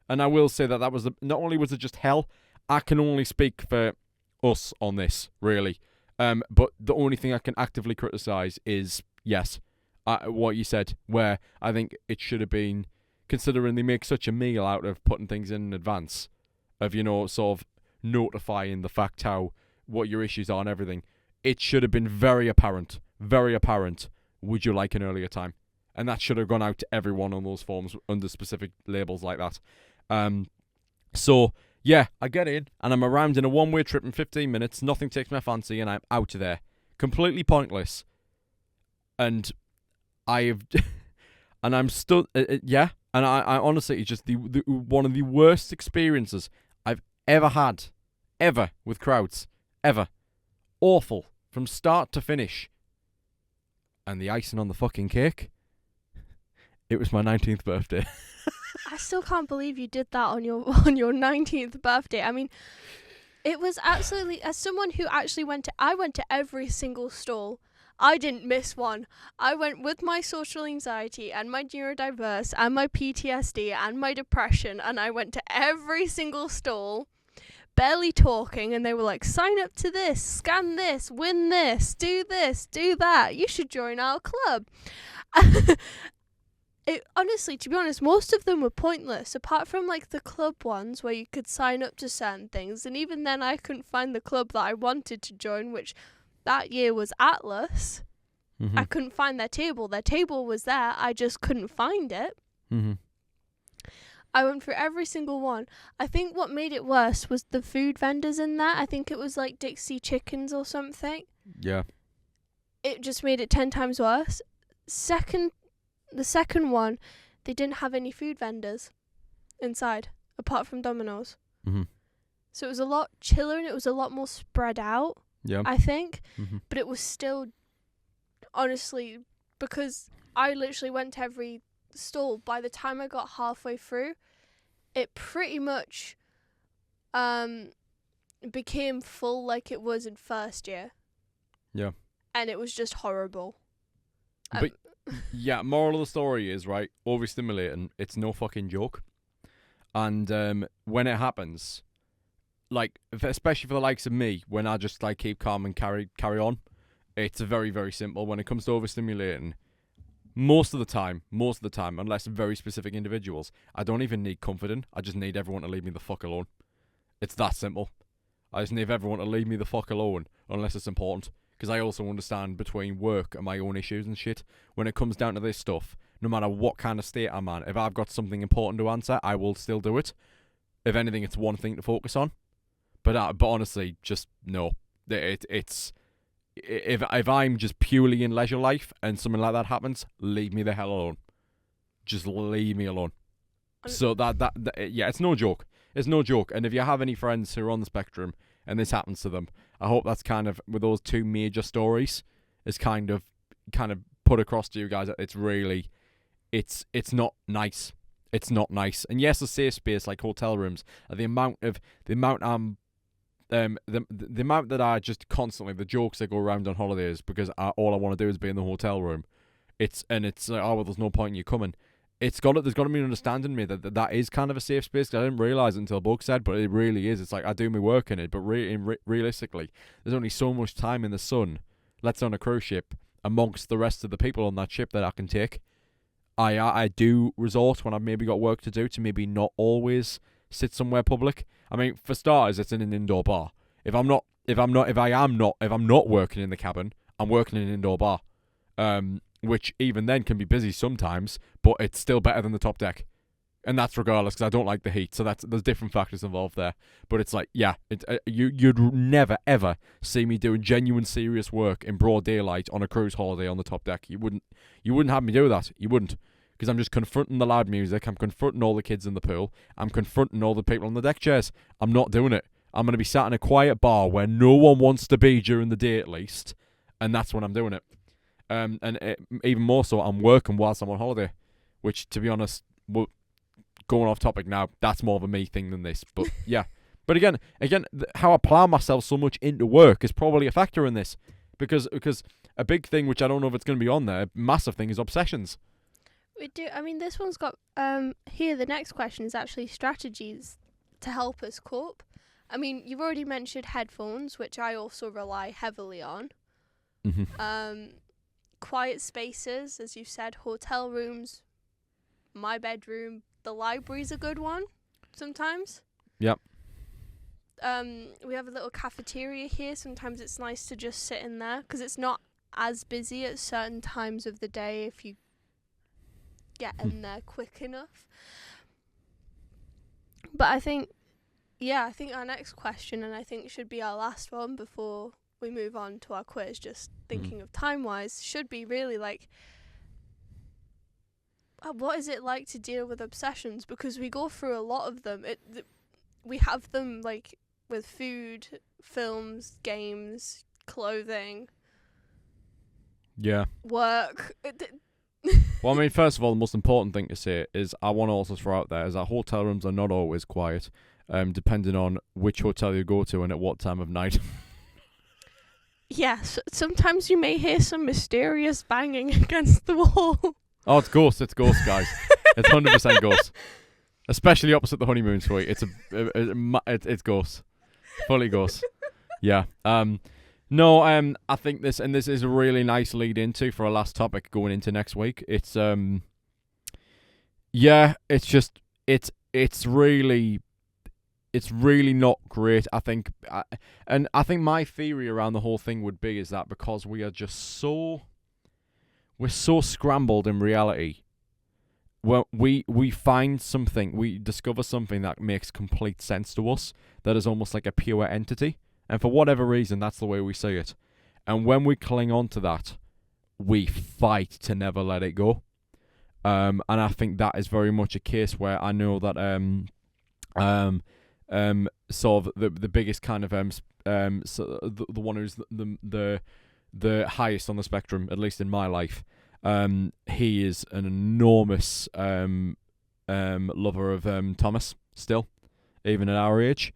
And I will say that was not only was it just hell, I can only speak for us on this, really. But the only thing I can actively criticise is, yes, what you said, where I think it should have been, considering they make such a meal out of putting things in advance, of, sort of notifying the fact what your issues are and everything. It should have been very apparent, would you like an earlier time? And that should have gone out to everyone on those forms under specific labels like that. So, yeah, I get in, and I'm around in a one-way trip in 15 minutes, nothing takes my fancy, and I'm out of there. Completely pointless. And and I'm still, yeah, and I honestly, it's just one of the worst experiences I've ever had, ever, with crowds, ever. Awful, from start to finish. And the icing on the fucking cake, it was my 19th birthday. I still can't believe you did that on your 19th birthday. I mean, it was absolutely, as someone who actually I went to every single stall. I didn't miss one. I went with my social anxiety and my neurodiverse and my PTSD and my depression, and I went to every single stall, barely talking, and they were like, sign up to this, scan this, win this, do that, you should join our club. Honestly, to be honest, most of them were pointless, apart from like the club ones where you could sign up to certain things, and even then I couldn't find the club that I wanted to join, which that year was Atlas. Mm-hmm. I couldn't find their table. Their table was there, I just couldn't find it. Mm-hmm. I went through every single one. I think what made it worse was the food vendors in there. I think it was like Dixie Chickens or something. Yeah. It just made it 10 times worse. The second one, they didn't have any food vendors inside, apart from Domino's. Mm-hmm. So it was a lot chiller and it was a lot more spread out, yeah. I think. Mm-hmm. But it was still, honestly, because I literally went to every stall, by the time I got halfway through, it pretty much became full like it was in first year. Yeah. And it was just horrible. But yeah, moral of the story is, right, overstimulating, it's no fucking joke. And when it happens, like, especially for the likes of me, when I just like keep calm and carry on, it's very, very simple. When it comes to overstimulating, most of the time, unless very specific individuals, I don't even need comforting. I just need everyone to leave me the fuck alone. It's that simple. I just need everyone to leave me the fuck alone, unless it's important. Because I also understand between work and my own issues and shit, when it comes down to this stuff, no matter what kind of state I'm in, if I've got something important to answer, I will still do it. If anything, it's one thing to focus on. But honestly, just no. It's if I'm just purely in leisure life and something like that happens, leave me the hell alone. Just leave me alone. So that yeah, it's no joke. It's no joke. And if you have any friends who are on the spectrum and this happens to them, I hope that's kind of, with those two major stories, is kind of put across to you guys that it's really, it's not nice. It's not nice. And yes, a safe space like hotel rooms, the amount the amount that I just constantly, the jokes that go around on holidays because all I want to do is be in the hotel room. It's like, oh well, there's no point in you coming. There's got to be an understanding me that is kind of a safe space. 'Cause I didn't realize it until Bugg said, but it really is. It's like I do my work in it, but realistically, there's only so much time in the sun, let's say on a cruise ship, amongst the rest of the people on that ship that I can take. I do resort when I've maybe got work to do to maybe not always sit somewhere public. I mean, for starters, it's in an indoor bar. If I'm not working in the cabin, I'm working in an indoor bar. Which even then can be busy sometimes, but it's still better than the top deck. And that's regardless, because I don't like the heat. So there's different factors involved there. But it's like, yeah, you'd never, ever see me doing genuine, serious work in broad daylight on a cruise holiday on the top deck. You wouldn't have me do that. You wouldn't. Because I'm just confronting the loud music. I'm confronting all the kids in the pool. I'm confronting all the people on the deck chairs. I'm not doing it. I'm going to be sat in a quiet bar where no one wants to be during the day at least. And that's when I'm doing it. Even more so, I'm working whilst I'm on holiday. Which, to be honest, going off topic now, that's more of a me thing than this. But yeah. But again, how I plough myself so much into work is probably a factor in this. Because a big thing, which I don't know if it's going to be on there, a massive thing is obsessions. We do. I mean, this one's got here. The next question is actually strategies to help us cope. I mean, you've already mentioned headphones, which I also rely heavily on. Mm-hmm. Quiet spaces, as you said, hotel rooms, my bedroom, the library's a good one. Sometimes. Yep. We have a little cafeteria here. Sometimes it's nice to just sit in there because it's not as busy at certain times of the day if you get in there quick enough. But I think our next question, and I think it should be our last one before we move on to our quiz, just thinking of time-wise, should be really like, what is it like to deal with obsessions? Because we go through a lot of them. We have them like with food, films, games, clothing. Yeah. Work. Well, I mean, first of all, the most important thing to say is I want to also throw out there is that hotel rooms are not always quiet, depending on which hotel you go to and at what time of night. Yes, sometimes you may hear some mysterious banging against the wall. Oh, it's ghosts, guys. It's 100% ghosts. Especially opposite the honeymoon suite. It's ghosts. Fully ghosts. Yeah. No, I think this is a really nice lead into for our last topic going into next week. It's it's really not great. I think, and I think my theory around the whole thing would be is that because we're so scrambled in reality. Well, we find something, we discover something that makes complete sense to us, that is almost like a pure entity. And for whatever reason, that's the way we see it. And when we cling on to that, we fight to never let it go. And I think that is very much a case where I know that sort of the biggest kind of so the one who's the highest on the spectrum, at least in my life, he is an enormous lover of Thomas still, even at our age.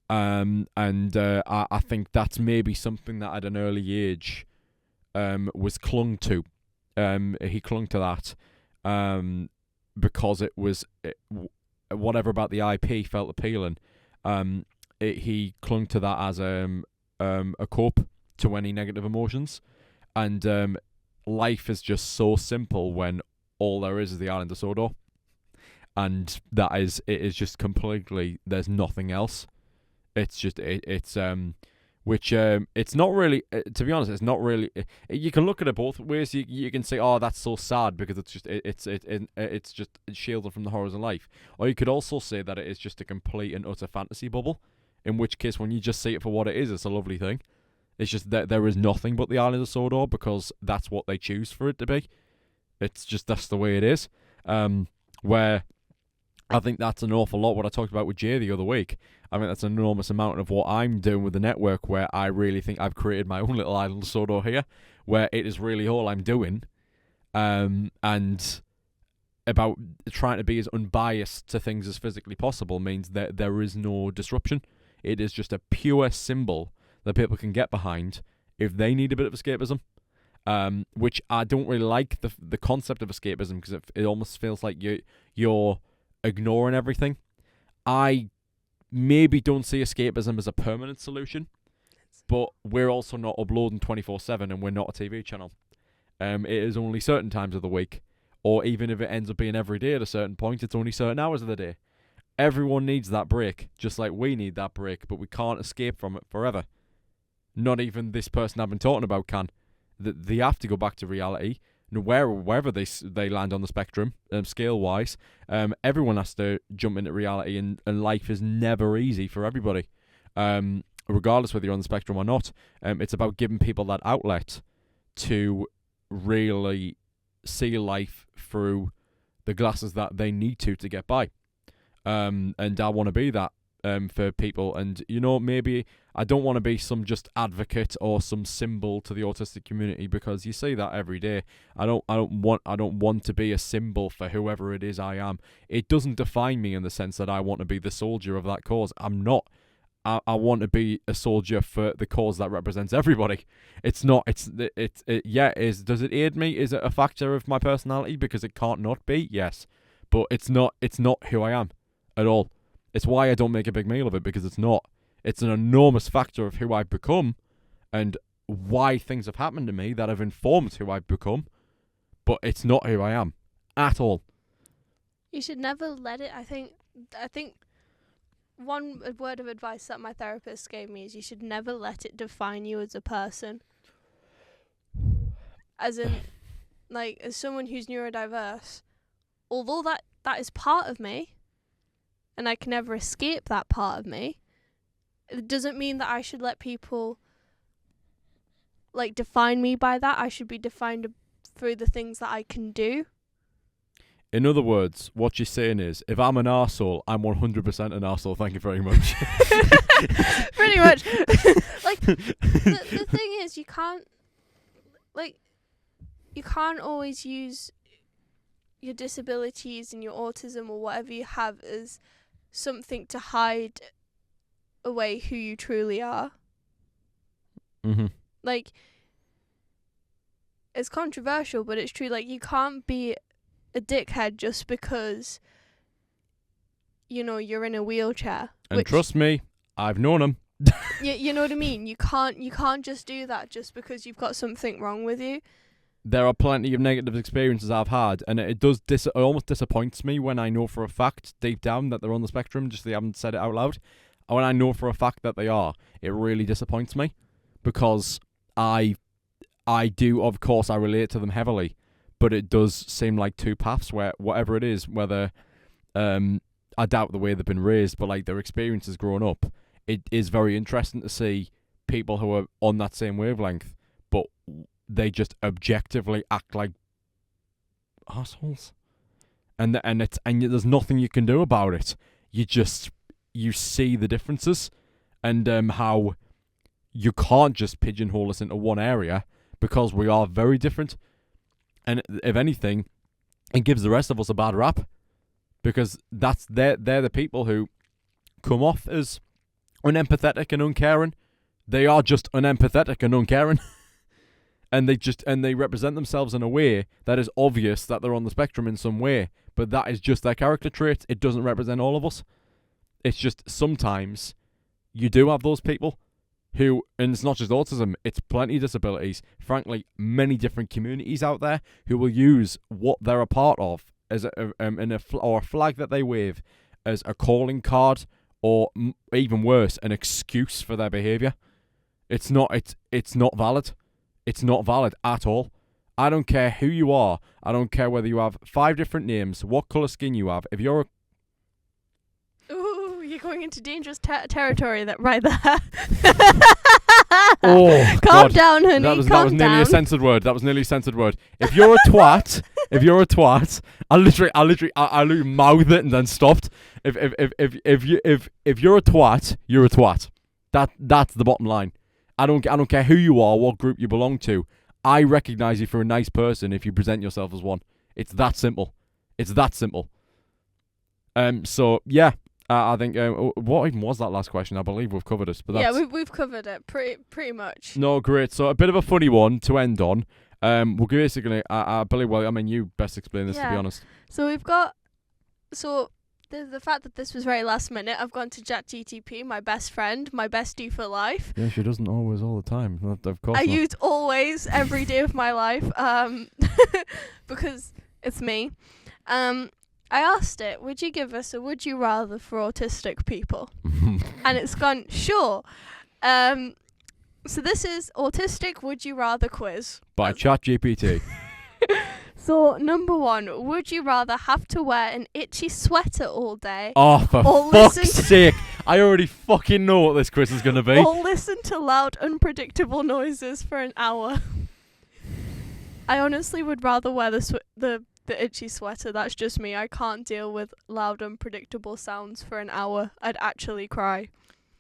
I think that's maybe something that at an early age was clung to. He clung to that because whatever about the IP felt appealing. He clung to that as a cope to any negative emotions. And life is just so simple when all there is the island of Sodor. And it is just completely, there's nothing else. It's just it's not really, to be honest, it's not really. You can look at it both ways. You can say, oh, that's so sad because it's just shielded from the horrors of life. Or you could also say that it is just a complete and utter fantasy bubble. In which case, when you just see it for what it is, it's a lovely thing. It's just that there is nothing but the island of Sodor because that's what they choose for it to be. That's the way it is. Where I think that's an awful lot what I talked about with Jay the other week. I mean, that's an enormous amount of what I'm doing with the network, where I really think I've created my own little island of Sodor here, where it is really all I'm doing. And about trying to be as unbiased to things as physically possible means that there is no disruption. It is just a pure symbol that people can get behind if they need a bit of escapism. Which I don't really like the concept of escapism, because it almost feels like you're ignoring everything. I maybe don't see escapism as a permanent solution, but we're also not uploading 24/7, and we're not a TV channel. It is only certain times of the week, or even if it ends up being every day at a certain point, it's only certain hours of the day. Everyone needs that break, just like we need that break, but we can't escape from it forever. Not even this person I've been talking about can. They have to go back to reality, wherever they land on the spectrum, scale-wise. Everyone has to jump into reality, and life is never easy for everybody, regardless whether you're on the spectrum or not. It's about giving people that outlet to really see life through the glasses that they need to get by. And I want to be that for people. And, maybe I don't want to be some just advocate or some symbol to the autistic community, because you see that every day. I don't want to be a symbol for whoever it is I am. It doesn't define me in the sense that I want to be the soldier of that cause. I'm not. I want to be a soldier for the cause that represents everybody. It's not. Does it aid me? Is it a factor of my personality? Because it can't not be. Yes, but it's not. It's not who I am at all. It's why I don't make a big meal of it, because it's not. It's an enormous factor of who I've become, and why things have happened to me that have informed who I've become. But it's not who I am at all. You should never let it. I think one word of advice that my therapist gave me is you should never let it define you as a person. As in, like, as someone who's neurodiverse, although that is part of me, and I can never escape that part of me, it doesn't mean that I should let people, like, define me by that. I should be defined through the things that I can do. In other words, what you're saying is, if I'm an arsehole, I'm 100% an arsehole. Thank you very much. Pretty much. Like, the thing is, you can't always use your disabilities and your autism or whatever you have as something to hide away who you truly are. Mm-hmm. Like, it's controversial, but it's true. Like, you can't be a dickhead just because, you're in a wheelchair. And trust me, I've known him. You know what I mean? You can't just do that just because you've got something wrong with you. There are plenty of negative experiences I've had, and it almost disappoints me when I know for a fact deep down that they're on the spectrum, just they haven't said it out loud. And when I know for a fact that they are, it really disappoints me, because I do, of course, I relate to them heavily, but it does seem like two paths where whatever it is, whether I doubt the way they've been raised, but like their experiences growing up, it is very interesting to see people who are on that same wavelength, but they just objectively act like assholes, and there's nothing you can do about it. You see the differences, and how you can't just pigeonhole us into one area, because we are very different. And if anything, it gives the rest of us a bad rap, because they're the people who come off as unempathetic and uncaring. They are just unempathetic and uncaring. And they represent themselves in a way that is obvious that they're on the spectrum in some way, but that is just their character trait. It doesn't represent all of us. It's just sometimes you do have those people who, and it's not just autism, it's plenty of disabilities, frankly, many different communities out there who will use what they're a part of as a flag that they wave as a calling card, or even worse, an excuse for their behaviour. It's not valid. It's not valid at all. I don't care who you are. I don't care whether you have 5 different names, what colour skin you have. If you're Ooh, you're going into dangerous territory right there. Oh, calm down, honey. That was nearly a censored word. If you're a twat, I literally mouthed it and then stopped. If you're a twat, you're a twat. That's the bottom line. I don't care who you are, what group you belong to. I recognise you for a nice person if you present yourself as one. It's that simple. It's that simple. So yeah, I think what even was that last question? I believe we've covered it. But that's, we've covered it pretty much. no, great. So a bit of a funny one to end on. We're basically, I believe. Well, I mean, you best explain this, to be honest. So the fact that this was very last minute, I've gone to ChatGTP, my best friend, my bestie for life. Yeah, she doesn't always all the time. Of course. I use always every day of my life, because it's me. I asked it, would you give us a would you rather for autistic people? And it's gone, sure. So this is autistic would you rather quiz by ChatGPT. So number 1, would you rather have to wear an itchy sweater all day? Oh, for fuck's sake! I already fucking know what this quiz is gonna be. Or listen to loud, unpredictable noises for an hour. I honestly would rather wear the itchy sweater. That's just me. I can't deal with loud, unpredictable sounds for an hour. I'd actually cry.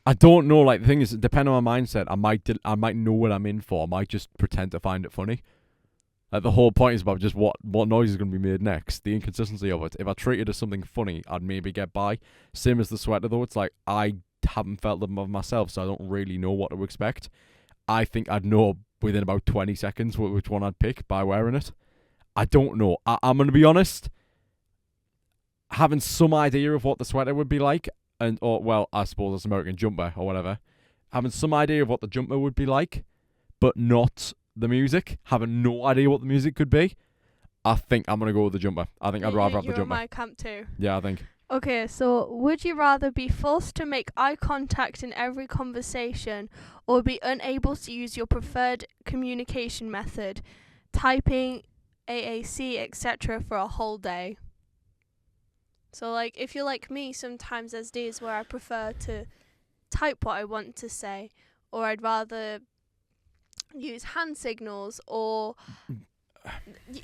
I don't know. Like, the thing is, depending on my mindset, I might know what I'm in for. I might just pretend to find it funny. Like, the whole point is about just what noise is going to be made next. The inconsistency of it. If I treat it as something funny, I'd maybe get by. Same as the sweater, though. It's like, I haven't felt them of myself, so I don't really know what to expect. I think I'd know within about 20 seconds which one I'd pick by wearing it. I don't know. I'm going to be honest. Having some idea of what the sweater would be like, well, I suppose it's American jumper or whatever. Having some idea of what the jumper would be like, but not the music. Having no idea what the music could be. I think I'm going to go with the jumper. I think I'd rather have the jumper. You're in my camp too. Yeah, I think. Okay, so would you rather be forced to make eye contact in every conversation or be unable to use your preferred communication method, typing, AAC, etc. for a whole day? So, like, if you're like me, sometimes there's days where I prefer to type what I want to say, or I'd rather use hand signals, or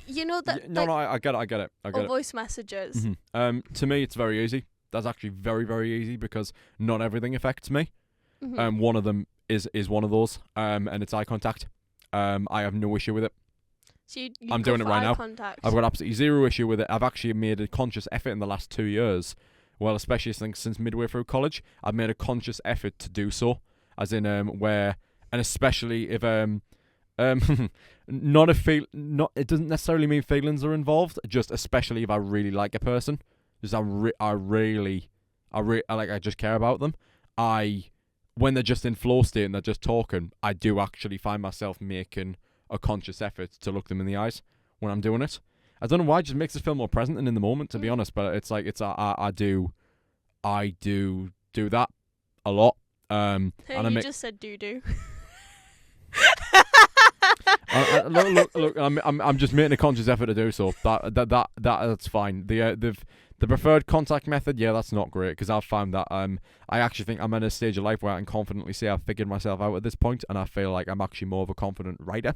you know that. No, I get it. Or voice messages. Mm-hmm. To me, it's very easy. That's actually very, very easy because not everything affects me. Mm-hmm. One of them is one of those. And it's eye contact. I have no issue with it. So I'm doing it right now. Contact. I've got absolutely zero issue with it. I've actually made a conscious effort in the last 2 years. Well, especially since midway through college, I've made a conscious effort to do so. As in, and especially if it doesn't necessarily mean feelings are involved. Just especially if I really like a person, just I just care about them. When they're just in flow state and they're just talking, I do actually find myself making a conscious effort to look them in the eyes when I'm doing it. I don't know why, it just makes us feel more present and in the moment, to be honest. But it's like I do that a lot. Hey, and you just said do. Look. I'm just making a conscious effort to do so. That's fine. The preferred contact method, yeah, that's not great because I've found that I actually think I'm in a stage of life where I can confidently say I've figured myself out at this point, and I feel like I'm actually more of a confident writer.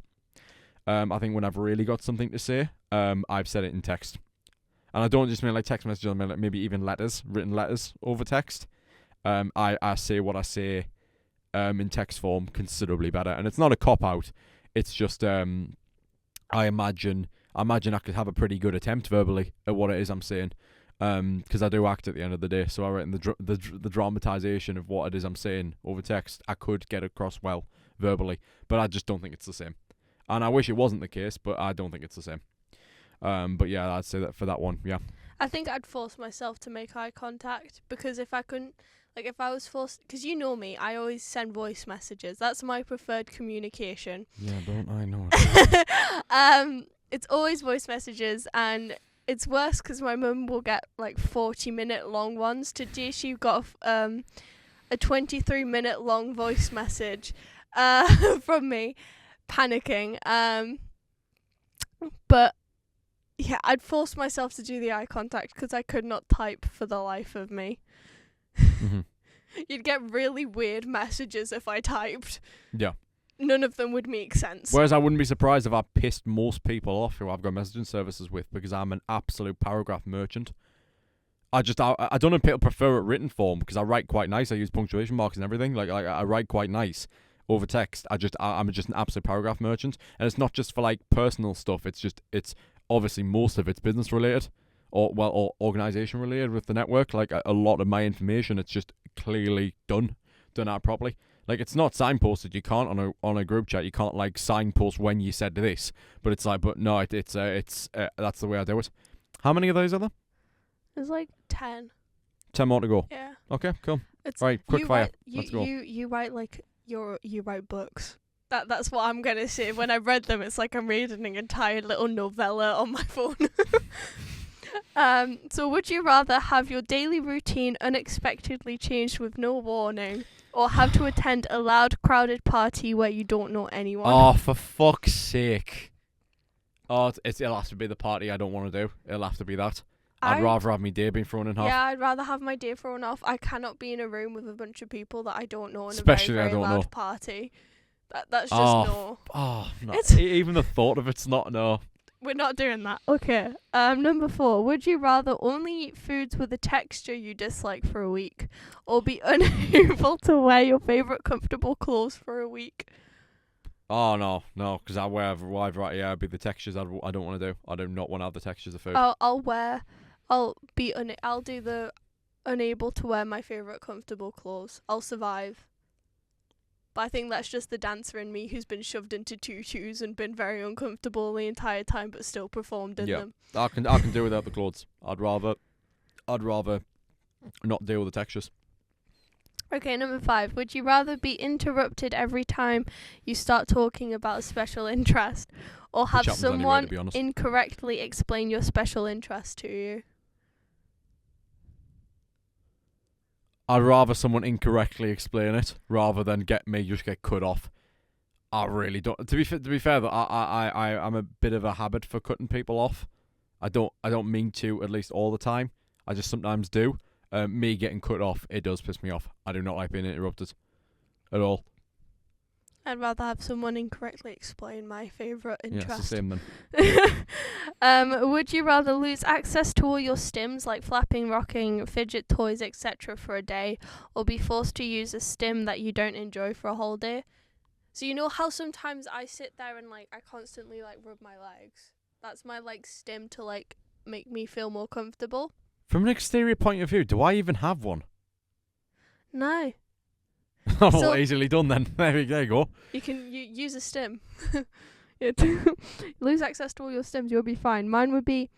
I think when I've really got something to say, I've said it in text, and I don't just mean like text messages. I mean like maybe even written letters over text. I say what I say in text form considerably better, and it's not a cop out. It's just I imagine I could have a pretty good attempt verbally at what it is I'm saying, because I do act at the end of the day. So I reckon the dramatization of what it is I'm saying over text, I could get across well verbally, but I just don't think it's the same. And I wish it wasn't the case, but I don't think it's the same. But yeah, I'd say that for that one, yeah. I think I'd force myself to make eye contact, because if I couldn't, like if I was forced, because you know me, I always send voice messages. That's my preferred communication. Yeah, don't I know? It's always voice messages, and it's worse because my mum will get like 40-minute long ones. Today she got a 23-minute long voice message from me, panicking. But yeah, I'd force myself to do the eye contact because I could not type for the life of me. Mm-hmm. You'd get really weird messages if I typed. Yeah. None of them would make sense. Whereas I wouldn't be surprised if I pissed most people off who I've got messaging services with, because I'm an absolute paragraph merchant. I don't know if people prefer it written form, because I write quite nice. I use punctuation marks and everything. Like I write quite nice over text. I'm just an absolute paragraph merchant, and it's not just for like personal stuff. It's obviously most of it's business related. or organisation related with the network. Like a lot of my information, it's just clearly done out properly. Like it's not signposted. You can't on a group chat. You can't like signpost when you said this. But it's like, but no, it's that's the way I do it. How many of those are there? There's like 10. 10 more to go. Yeah. Okay, cool. It's Right, quick fire. Write, Let's go. You write like you write books. That's what I'm gonna say. When I read them, it's like I'm reading an entire little novella on my phone. So would you rather have your daily routine unexpectedly changed with no warning, or have to attend a loud, crowded party where you don't know anyone? Oh, for fuck's sake. Oh, it'll have to be the party I don't want to do. It'll have to be that. I'd rather have my day being thrown in half. Yeah, I'd rather have my day thrown off. I cannot be in a room with a bunch of people that I don't know in Especially a very, I don't very loud know. party. That's just no. Oh, no. It's Even the thought of it's not, no. We're not doing that. Okay. Number 4. Would you rather only eat foods with a texture you dislike for a week, or be unable to wear your favourite comfortable clothes for a week? Oh, no, because it'd be the textures I don't want to do. I do not want to have the textures of food. I'll do the unable to wear my favourite comfortable clothes. I'll survive. But I think that's just the dancer in me who's been shoved into tutus and been very uncomfortable the entire time, but still performed in them. I can do without the clothes. I'd rather not deal with the textures. Okay, number 5. Would you rather be interrupted every time you start talking about a special interest, or have someone to be honest. incorrectly explain your special interest to you? I'd rather someone incorrectly explain it rather than get cut off. I really don't. To be fair, though, I'm a bit of a habit for cutting people off. I don't mean to, at least all the time. I just sometimes do. Me getting cut off, it does piss me off. I do not like being interrupted at all. I'd rather have someone incorrectly explain my favourite interest. Yeah, it's the same then. Would you rather lose access to all your stims like flapping, rocking, fidget toys, etc. for a day, or be forced to use a stim that you don't enjoy for a whole day? So you know how sometimes I sit there and like I constantly like rub my legs? That's my like stim to like make me feel more comfortable. From an exterior point of view, do I even have one? No. Oh, easily done then. There you go. You can use a stim. Lose access to all your stims, you'll be fine. Mine would be,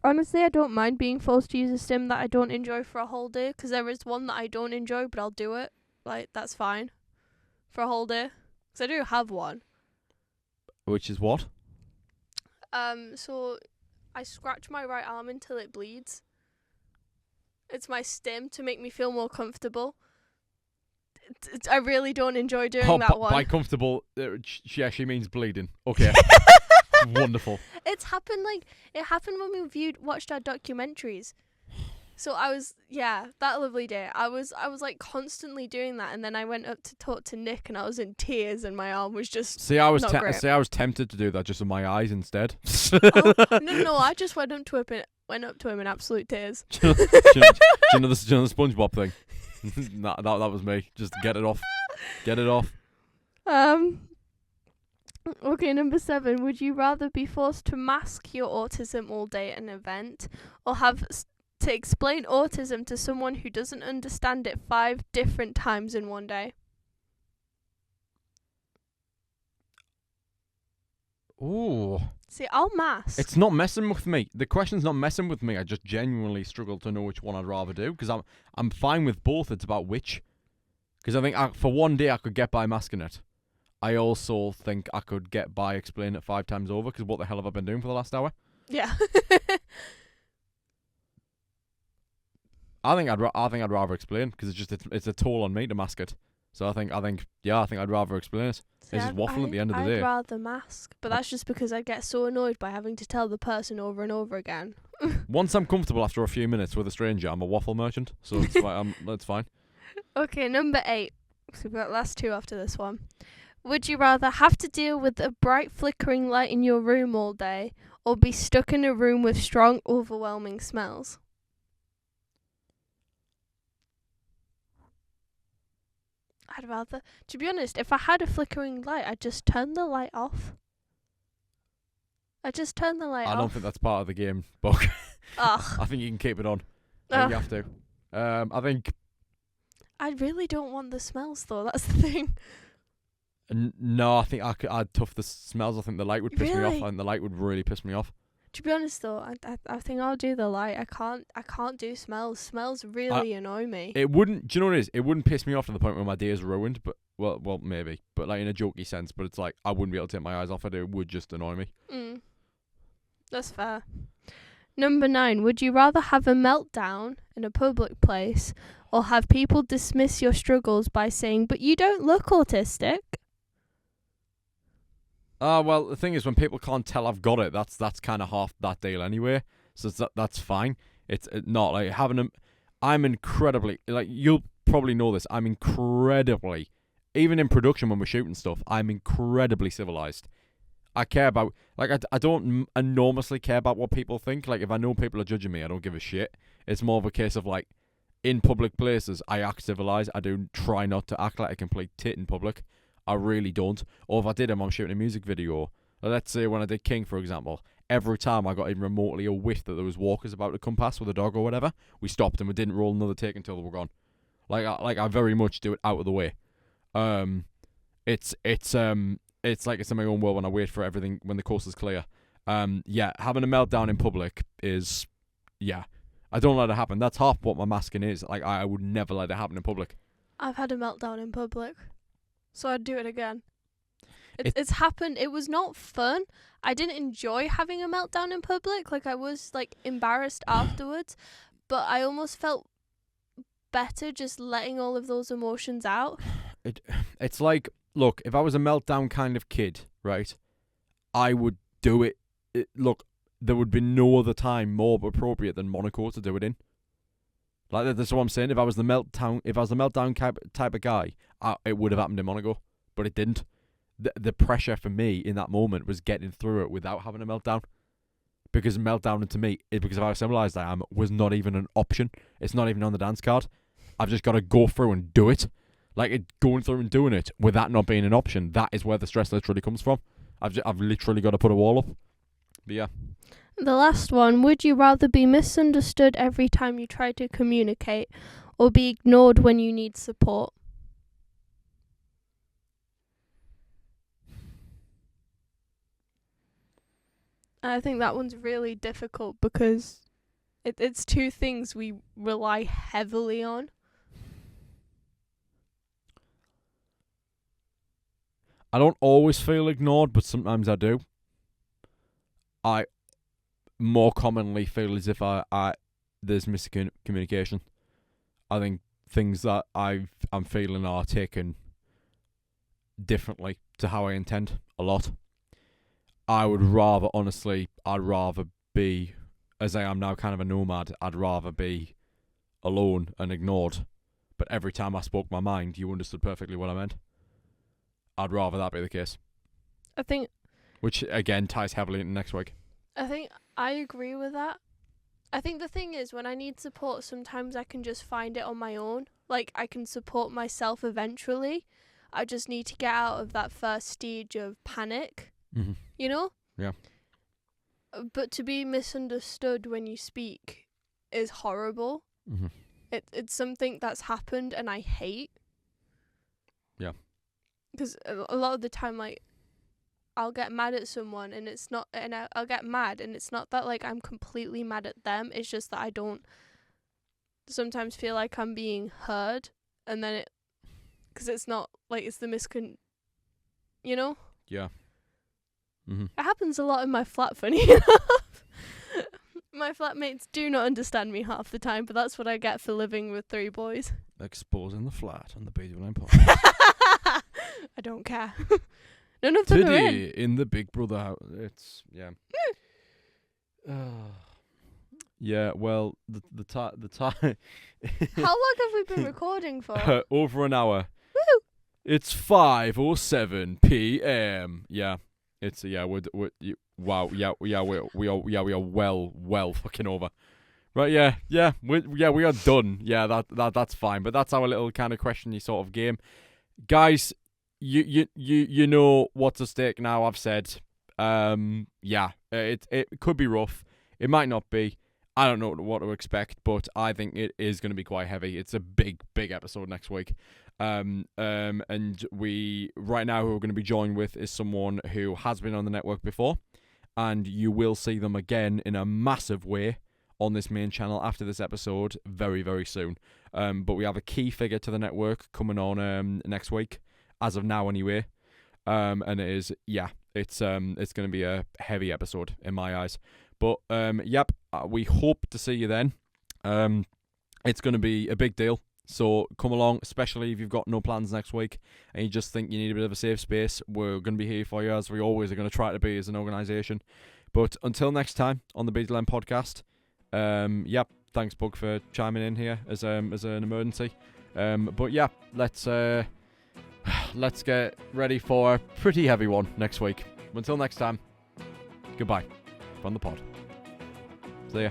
honestly, I don't mind being forced to use a stim that I don't enjoy for a whole day, because there is one that I don't enjoy, but I'll do it. Like, that's fine. For a whole day. Because I do have one. Which is what? So I scratch my right arm until it bleeds. It's my stim to make me feel more comfortable. I really don't enjoy doing that one. By comfortable, she actually means bleeding. Okay. Wonderful. It happened when we watched our documentaries. So I was, that lovely day. I was like constantly doing that, and then I went up to talk to Nick, and I was in tears, and my arm was just I was tempted to do that just with my eyes instead. No, I just went up to him in absolute tears. Do you know the SpongeBob thing? that was me. Just get it off. Get it off. Okay, number 7. Would you rather be forced to mask your autism all day at an event, or have to explain autism to someone who doesn't understand it 5 different times in one day? Ooh. See, I'll mask. It's not messing with me. The question's not messing with me. I just genuinely struggle to know which one I'd rather do, because I'm fine with both. It's about which. Because I think for one day I could get by masking it. I also think I could get by explaining it 5 times over, because what the hell have I been doing for the last hour? Yeah. I think I'd rather explain, because it's a toll on me to mask it. So I think I'd rather explain it. See, It's just waffling at the end of the day. I'd rather mask, but that's just because I get so annoyed by having to tell the person over and over again. Once I'm comfortable after a few minutes with a stranger, I'm a waffle merchant, so it's fine. That's fine. Okay, number 8. So we've got last 2 after this one. Would you rather have to deal with a bright flickering light in your room all day, or be stuck in a room with strong, overwhelming smells? I'd rather, to be honest, if I had a flickering light, I'd just turn the light off. I don't think that's part of the game, Bugg. Ugh. I think you can keep it on. Ugh. You have to. I think. I really don't want the smells though. That's the thing. No, I think I'd tough the smells. I think the light would piss me off. Really? I think the light would really piss me off. To be honest though, I think I'll do the light. I can't do smells. Smells really annoy me. It wouldn't. Do you know what it is? It wouldn't piss me off to the point where my day is ruined. But well, maybe. But like in a jokey sense. But it's like I wouldn't be able to take my eyes off it. It would just annoy me. That's fair. Number 9. Would you rather have a meltdown in a public place or have people dismiss your struggles by saying, "But you don't look autistic"? Well, the thing is, when people can't tell I've got it, that's kind of half that deal anyway. So that's fine. It's not like having a. I'm incredibly, like, you'll probably know this. I'm incredibly, even in production when we're shooting stuff, I'm incredibly civilized. I care about, like, I don't enormously care about what people think. Like, if I know people are judging me, I don't give a shit. It's more of a case of, like, in public places, I act civilized. I do try not to act like a complete tit in public. I really don't. Or if I did, I'm shooting a music video. Let's say when I did King, for example, every time I got even remotely a whiff that there was walkers about to come past with a dog or whatever, we stopped and we didn't roll another take until they were gone. I very much do it out of the way. It's like it's in my own world when I wait for everything when the coast is clear. Having a meltdown in public is, I don't let it happen. That's half what my masking is. Like, I would never let it happen in public. I've had a meltdown in public, so I'd do it again. It's happened. It was not fun. I didn't enjoy having a meltdown in public. Like, I was, like, embarrassed afterwards, but I almost felt better just letting all of those emotions out. It's like, look, if I was a meltdown kind of kid, right, I would do it. Look, there would be no other time more appropriate than Monaco to do it in. Like, that's what I'm saying. If I was the meltdown type of guy, it would have happened in Monaco, but it didn't. The pressure for me in that moment was getting through it without having a meltdown. Because meltdown to me, because of how civilized I am, was not even an option. It's not even on the dance card. I've just got to go through and do it. Like, going through and doing it with that not being an option, that is where the stress literally comes from. I've literally got to put a wall up. But yeah. The last one, would you rather be misunderstood every time you try to communicate or be ignored when you need support? I think that one's really difficult because it's two things we rely heavily on. I don't always feel ignored, but sometimes I do. I more commonly feel as if there's miscommunication. I think things that I'm feeling are taken differently to how I intend a lot. I'd rather be, as I am now, kind of a nomad. I'd rather be alone and ignored. But every time I spoke my mind, you understood perfectly what I meant. I'd rather that be the case. I think... Which, again, ties heavily into next week. I think I agree with that. I think the thing is, when I need support, sometimes I can just find it on my own. Like, I can support myself eventually. I just need to get out of that first stage of panic. Mm-hmm. You know? Yeah. But to be misunderstood when you speak is horrible. Mm-hmm. It's something that's happened and I hate. Yeah. Because a lot of the time, like, I'll get mad at someone and it's not, and I'll get mad and it's not that, like, I'm completely mad at them. It's just that I don't sometimes feel like I'm being heard, and then because it's not, like, it's the you know? Yeah. Mm-hmm. It happens a lot in my flat, funny enough. My flatmates do not understand me half the time, but that's what I get for living with 3 boys. Exposing the flat on the BWN podcast. I don't care. None of them are Today in. in the Big Brother house. It's, yeah. Yeah, well, the time... How long have we been recording for? Over an hour. Woo! It's 5:07 p.m. Yeah. It's, yeah, we are well fucking over. Right, we are done. Yeah, that's fine. But that's our little kind of question-y sort of game. Guys, you know what's at stake now, I've said. It could be rough. It might not be. I don't know what to expect, but I think it is going to be quite heavy. It's a big episode next week. And we right now who we're going to be joined with is someone who has been on the network before, and you will see them again in a massive way on this main channel after this episode very, very soon. But we have a key figure to the network coming on next week, as of now anyway. And it is, it's going to be a heavy episode in my eyes. But we hope to see you then. It's going to be a big deal. So come along, especially if you've got no plans next week and you just think you need a bit of a safe space. We're going to be here for you, as we always are going to try to be as an organisation. But until next time on the BWN podcast, thanks Bugg for chiming in here as an emergency. Let's get ready for a pretty heavy one next week. Until next time, goodbye from the pod. See ya.